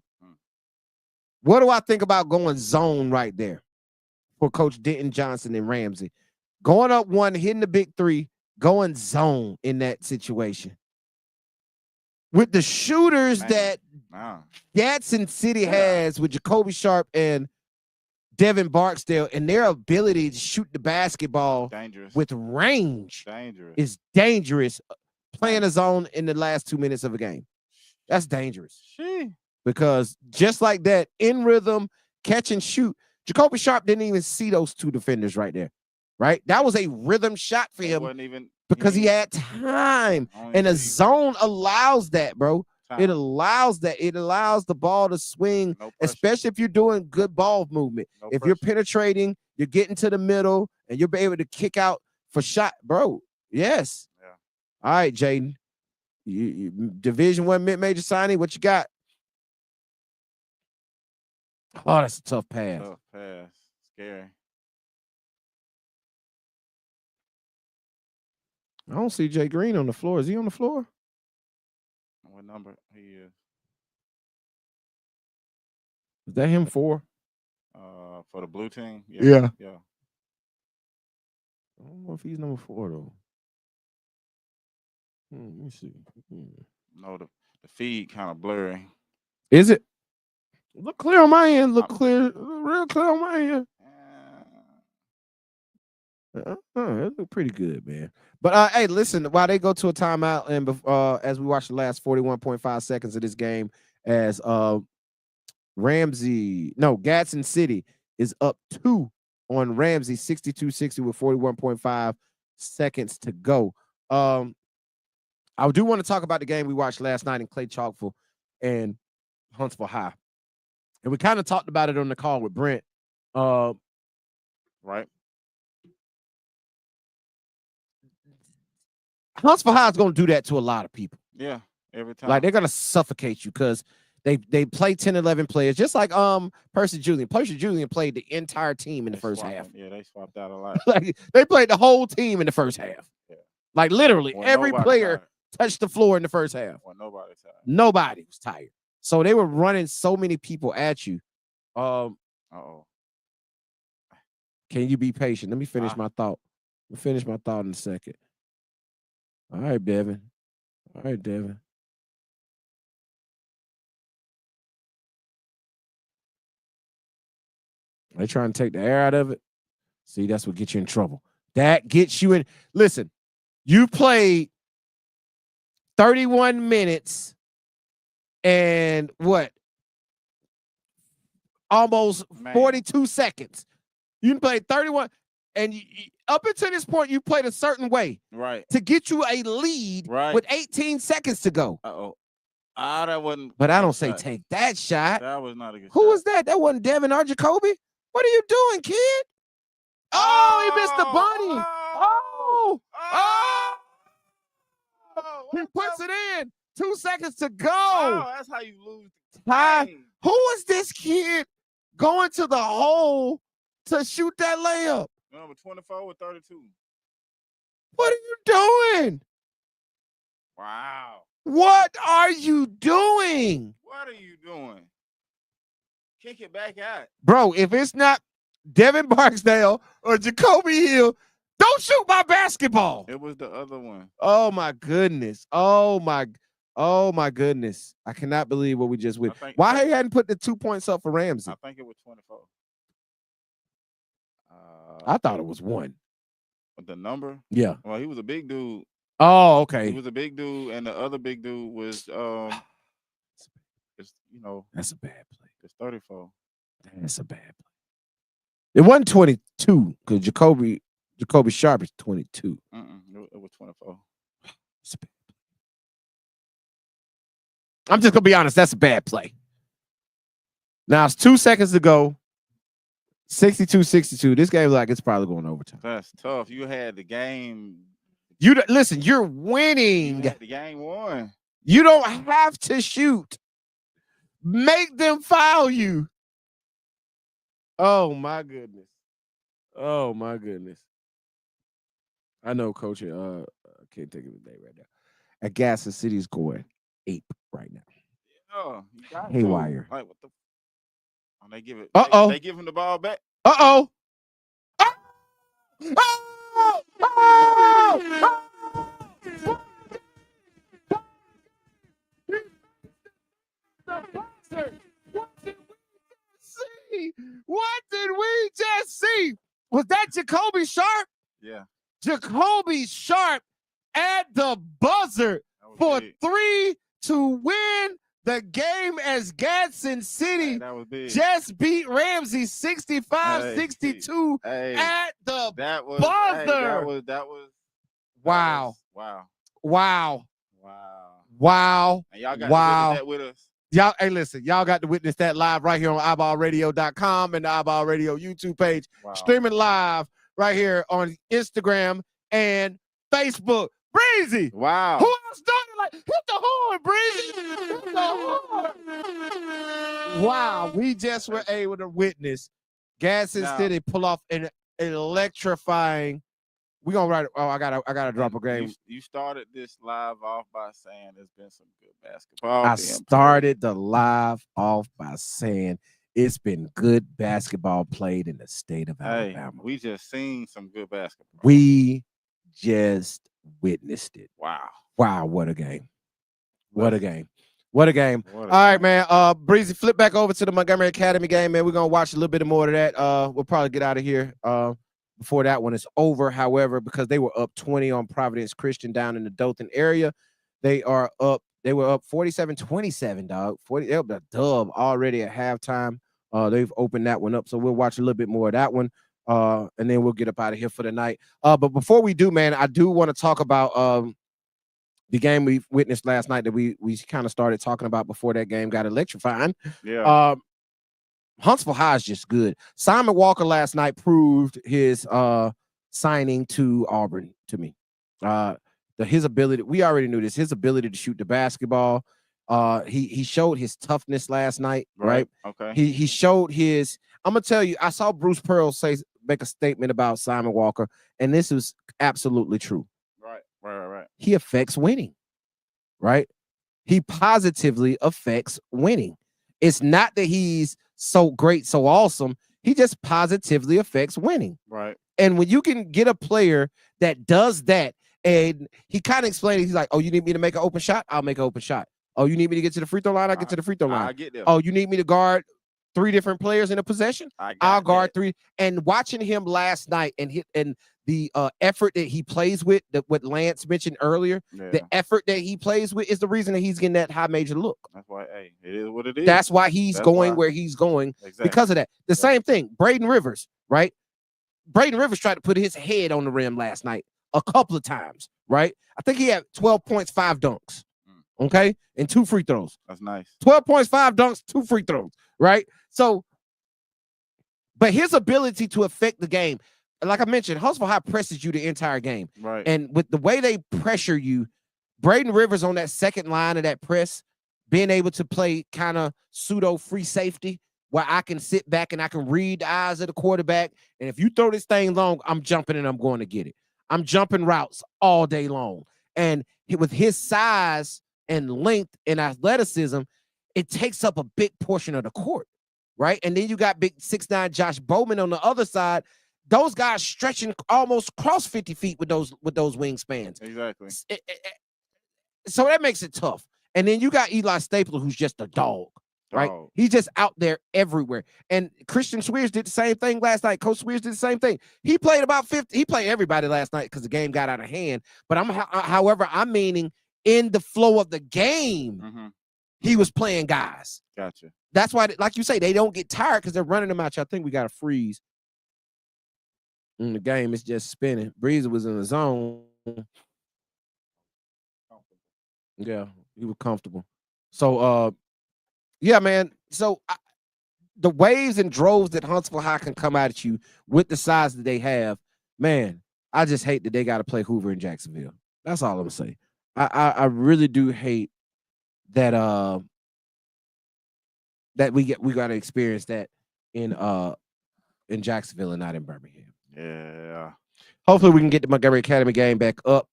do I think about going zone right there for Coach Denton Johnson and Ramsey? Going up one, hitting the big three, going zone in that situation. With the shooters that Gadsden City has with Jacoby Sharp and Devin Barksdale and their ability to shoot the basketball with range is dangerous. Playing a zone in the last 2 minutes of a game. That's dangerous. Because just like that, in rhythm, catch and shoot, Jacoby Sharp didn't even see those two defenders right there. Right? That was a rhythm shot for him because he had time. And a zone allows that, bro. It allows that. It allows the ball to swing, especially if you're doing good ball movement. If you're penetrating, you're getting to the middle, and you'll be able to kick out for shot, bro. Yes. Yeah. All right, Jaden. You Division I mid-major signing, what you got? Oh, that's a tough pass. Tough pass. Scary. I don't see Jay Green on the floor. Is he on the floor? What number he is? Is that him 4? For the blue team? Yeah. Yeah. I don't know if he's number 4 though. Let me see. No, the feed kind of blurry. Is it? Look clear on my end. Look clear, real clear on my end. It looked pretty good, man. But hey, listen, while they go to a timeout, and as we watch the last 41.5 seconds of this game, as Gadsden City is up 2 on Ramsey, 62-60 with 41.5 seconds to go. I do want to talk about the game we watched last night in Clay Chalkville and Huntsville High. And we kind of talked about it on the call with Brent. Right. Huntsville High is going to do that to a lot of people. Yeah, every time. Like, they're going to suffocate you because they play 10, 11 players, just like Percy Julian. Percy Julian played the entire team in the first half. Yeah, they swapped out a lot. Like, they played the whole team in the first half. Yeah. Like, literally, every player touched the floor in the first half. Nobody tired. Nobody was tired. So they were running so many people at you. Can you be patient? Let me finish my thought. I'll finish my thought in a second. All right, Devin. They trying to take the air out of it. See, that's what gets you in trouble. That gets you in. Listen, you played 31 minutes and what? Almost 42 seconds. You played 31, and up until this point, you played a certain way. Right. To get you a lead with 18 seconds to go. That wasn't. But I don't say take that shot. That was not a good shot. Who was that? That wasn't Devin or Jacoby? What are you doing, kid? Oh, he missed the bunny. He puts it in. 2 seconds to go. Oh, that's how you lose. Who was this kid going to the hole to shoot that layup? Number 24 or 32. What are you doing? Wow. What are you doing? What are you doing? Kick it back out. Bro, if it's not Devin Barksdale or Jacoby Hill, don't shoot my basketball. It was the other one. Oh, my goodness. Oh, my goodness. I cannot believe what we just went. Why he hadn't put the 2 points up for Ramsey? I think it was 24. I thought it was 1. The number? Yeah. Well, he was a big dude. Oh, okay. He was a big dude, and the other big dude was that's a bad play. It's 34. That's a bad play. It wasn't 22 because Jacoby Sharp is 22. It was 24. I'm just gonna be honest. That's a bad play. Now it's 2 seconds to go. 62-62. This game like it's probably going overtime. That's tough. You had the game. Listen, you're winning. You had the game won. You don't have to shoot. Make them foul you. Oh my goodness. Oh my goodness. I know, Coach. I can't think of his name right now. Augusta City's going ape right now. Oh, you got haywire. Like what the? Oh, they give it. Uh-oh. They give him the ball back. Uh-oh. Oh! Oh! Oh! What did we just see? Was that Jacoby Sharp? Yeah. Jacoby Sharp at the buzzer for big. 3 to win the game as Gadsden City just beat Ramsey 65-62 at the buzzer. That was wow. Wow. Wow. Wow. Wow. And y'all got wow. that with us. Y'all, hey, listen, y'all got to witness that live right here on iBallRadio.com and the iBall Radio YouTube page. Wow. Streaming live right here on Instagram and Facebook. Breezy. Wow. Who else done it? Like, hit the horn, Breezy. Hit the horn. Wow. We just were able to witness Gadsden City pull off an electrifying. We're gonna write. Oh, I gotta drop a game. You started this live off by saying there's been some good basketball. I started the live off by saying it's been good basketball played in the state of Alabama. We just seen some good basketball. We just witnessed it. Wow. Wow, what a game. What a game. What a game. All right, man. Breezy, flip back over to the Montgomery Academy game, man. We're gonna watch a little bit more of that. We'll probably get out of here before that one is over. However, because they were up 20 on Providence Christian down in the Dothan area, they were up 47-27, dog. They up the dub already at halftime. They've opened that one up, so we'll watch a little bit more of that one. And then we'll get up out of here for the night. But before we do, man, I do want to talk about the game we witnessed last night that we kind of started talking about before that game got electrifying. Yeah. Huntsville High is just good. Simon Walker last night proved his signing to Auburn to me. His ability, we already knew this, his ability to shoot the basketball. He showed his toughness last night, right? Okay. He showed his, I'm gonna tell you, I saw Bruce Pearl make a statement about Simon Walker, and this is absolutely true. Right. He affects winning, right? He positively affects winning. It's not that he's so great, so awesome. He just positively affects winning. Right. And when you can get a player that does that, and he kind of explained it, he's like, oh, you need me to make an open shot? I'll make an open shot. Oh, you need me to get to the free throw line? I'll get to the free throw line. I get there. Oh, you need me to guard 3 different players in a possession? I'll guard that. 3. And watching him last night and the effort that he plays with, what Lance mentioned earlier, the effort that he plays with is the reason that he's getting that high major look. That's why, it is what it is. That's why he's going where he's going because of that. The same thing, Braden Rivers, right? Braden Rivers tried to put his head on the rim last night a couple of times, right? I think he had 12 points, 5 dunks, okay? And 2 free throws. That's nice. 12 points, 5 dunks, 2 free throws, right? So, but his ability to affect the game, like I mentioned, Huntsville High presses you the entire game. Right. And with the way they pressure you, Braden Rivers on that second line of that press, being able to play kind of pseudo free safety where I can sit back and I can read the eyes of the quarterback. And if you throw this thing long, I'm jumping and I'm going to get it. I'm jumping routes all day long. And with his size and length and athleticism, it takes up a big portion of the court, right? And then you got big 6'9" Josh Bowman on the other side. Those guys stretching almost cross 50 feet with those wingspans. Exactly. So that makes it tough. And then you got Eli Stapler, who's just a dog, right? He's just out there everywhere. And Christian Swears did the same thing last night. Coach Swears did the same thing. He played about 50. He played everybody last night because the game got out of hand. But however, I'm meaning in the flow of the game, he was playing guys. Gotcha. That's why, like you say, they don't get tired because they're running them out. I think we got to freeze. And the game is just spinning. Breezer was in the zone. Yeah, he was comfortable. So, yeah, man. So the waves and droves that Huntsville High can come at you with the size that they have, man, I just hate that they got to play Hoover in Jacksonville. That's all I'm saying. I really do hate that that we got to experience that in Jacksonville and not in Birmingham. Yeah. Hopefully we can get the Montgomery Academy game back up.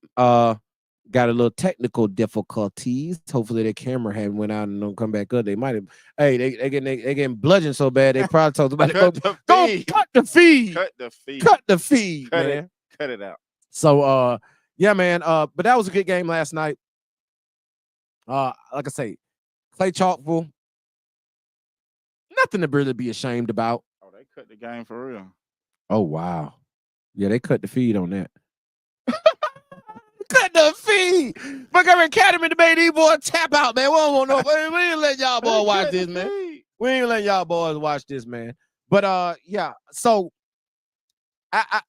Got a little technical difficulties. Hopefully their camera hadn't went out and don't come back up. They might have. Hey, they getting bludgeoned so bad they probably told somebody go cut the feed. Cut the feed. Cut the feed, Cut man. Cut it out. So yeah, man. But that was a good game last night. Like I say, Clay Chalkville, nothing to really be ashamed about. Oh, they cut the game for real. Oh wow. Yeah, they cut the feed on that. Cut the feed. Montgomery Academy made these boys tap out, man. We don't want no. We ain't let y'all boys watch this, man. We ain't letting y'all boys watch this, man. But yeah. So I'm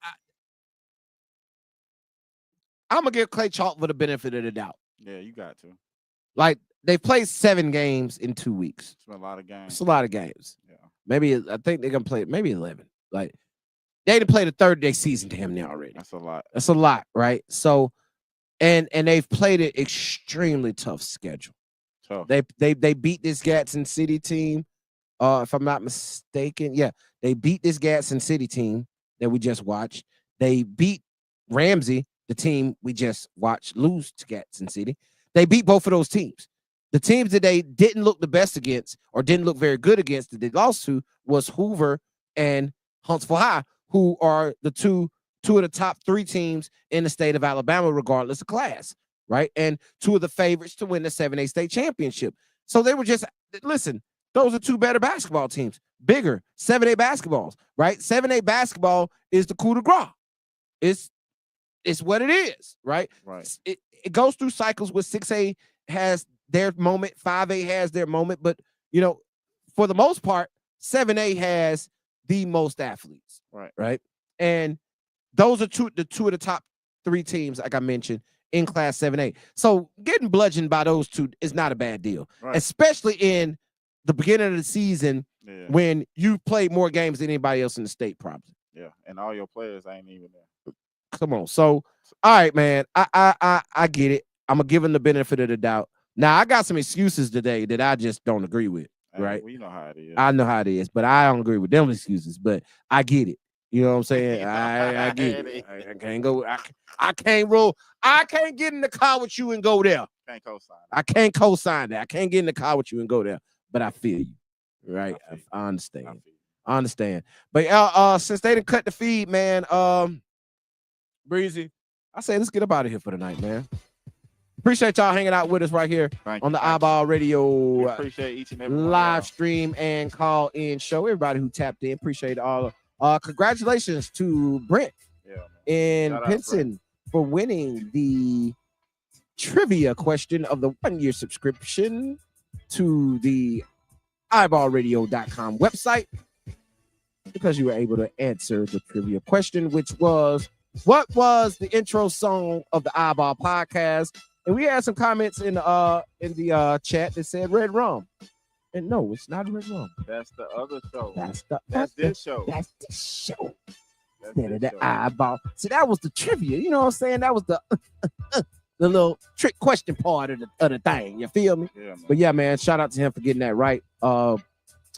gonna give Clay Chalkville the benefit of the doubt. Yeah, you got to. Like they played 7 games in 2 weeks. It's a lot of games. It's a lot of games. Yeah. Maybe I think they're gonna play maybe 11. Like they didn't play the third of their season damn near already. That's a lot. That's a lot, right? So, and they've played an extremely tough schedule. Tough. They beat this Gadsden City team. If I'm not mistaken, yeah, they beat this Gadsden City team that we just watched. They beat Ramsey, the team we just watched lose to Gadsden City. They beat both of those teams. The teams that they didn't look the best against or didn't look very good against that they lost to was Hoover and Huntsville High, who are the two of the top 3 teams in the state of Alabama, regardless of class, right? And 2 of the favorites to win the 7A state championship. So they were just, listen, those are 2 better basketball teams, bigger 7A basketballs, right? 7A basketball is the coup de grace. It's what it is, right? Right. It goes through cycles where 6A has their moment, 5A has their moment, but you know, for the most part, 7A has the most athletes, right? And those are the two of the top 3 teams, like I mentioned, in Class 7A. So getting bludgeoned by those 2 is not a bad deal, especially in the beginning of the season when you played more games than anybody else in the state, probably. Yeah, and all your players ain't even there. Come on. So, all right, man. I get it. I'm gonna give him the benefit of the doubt. Now, I got some excuses today that I just don't agree with. Right? We know how it is. I know how it is, but I don't agree with them excuses. But I get it. You know what I'm saying? I get it. I can't go. I can't roll. I can't get in the car with you and go there. Can't co-sign. I can't co-sign that. I can't get in the car with you and go there. But I feel you. Right? I understand. I understand. But since they didn't cut the feed, man, Breezy, I say let's get up out of here for the night, man. Appreciate y'all hanging out with us right here on the iBall Radio appreciate each and every live stream and call-in show. Everybody who tapped in, appreciate all. Congratulations to Brent in Pinson for winning the trivia question of the 1-year subscription to the iBallRadio.com website, because you were able to answer the trivia question, which was, what was the intro song of the iBall podcast? And we had some comments in the chat that said Red Rum. And no, it's not Red Rum. That's the other show. That's this show. That's the show. Instead of the iBall. See, that was the trivia. You know what I'm saying? That was the little trick question part of the thing. You feel me? Yeah, but yeah, man, shout out to him for getting that right. And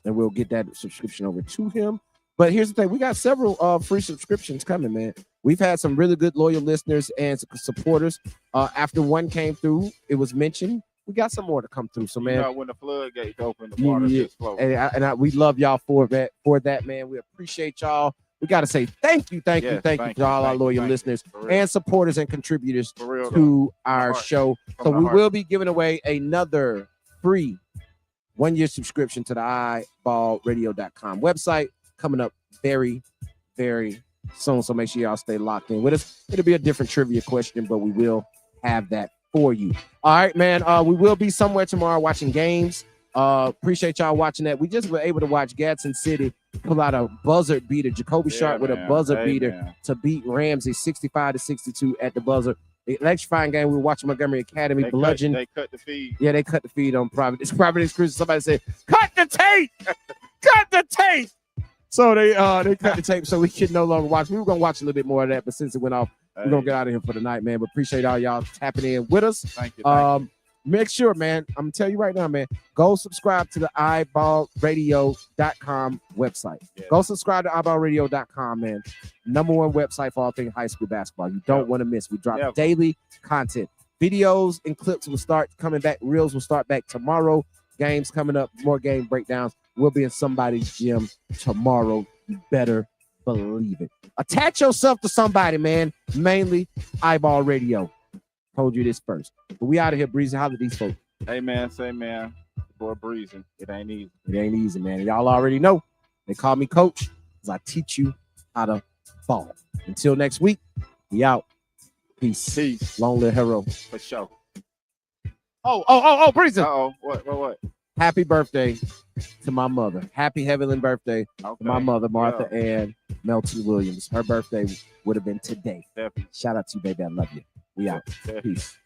we'll get that subscription over to him. But here's the thing. We got several free subscriptions coming, man. We've had some really good loyal listeners and supporters. After one came through, it was mentioned. We got some more to come through. So, man, you know, when the floodgates open, the water just flows. And we love y'all for that, man. We appreciate y'all. We got to say thank you to all our loyal listeners and supporters and contributors to our show. So we will be giving away another free 1-year subscription to the iBallRadio.com website coming up very, very soon. So make sure y'all stay locked in with us. It'll be a different trivia question, but we will have that for you. All right, man. We will be somewhere tomorrow watching games. Appreciate y'all watching that. We just were able to watch Gadsden City pull out a buzzer beater. Jacoby Sharp with a buzzer beater to beat Ramsey 65-62 at the buzzer. The electrifying game. We were watching Montgomery Academy bludgeon. They cut the feed. Yeah, they cut the feed on Providence. Providence Cruiser. Somebody said, cut the tape. cut the tape. So they cut the tape so we can no longer watch. We were gonna watch a little bit more of that, but since it went off, we're gonna get out of here for the night, man. But appreciate all y'all tapping in with us. Thank you. Make sure, man, I'm gonna tell you right now, man, go subscribe to the iBallRadio.com website. Yeah. Go subscribe to iBallRadio.com, man. Number one website for all things high school basketball. You don't want to miss. We drop daily content. Videos and clips will start coming back. Reels will start back tomorrow. Games coming up, more game breakdowns. We'll be in somebody's gym tomorrow. You better believe it. Attach yourself to somebody, man. Mainly iBall Radio. Told you this first. But we out of here, Breezy. Holla these folks. Hey, man. Say, man. Boy, breezing. It ain't easy. It ain't easy, man. Y'all already know. They call me coach because I teach you how to ball. Until next week, we out. Peace. Peace. Long live hero. For sure. Breezy. Uh-oh. What? Happy birthday to my mother. Happy heavenly birthday to my mother, Martha Ann Melton Williams. Her birthday would have been today. Definitely. Shout out to you, baby. I love you. We out. Definitely. Peace.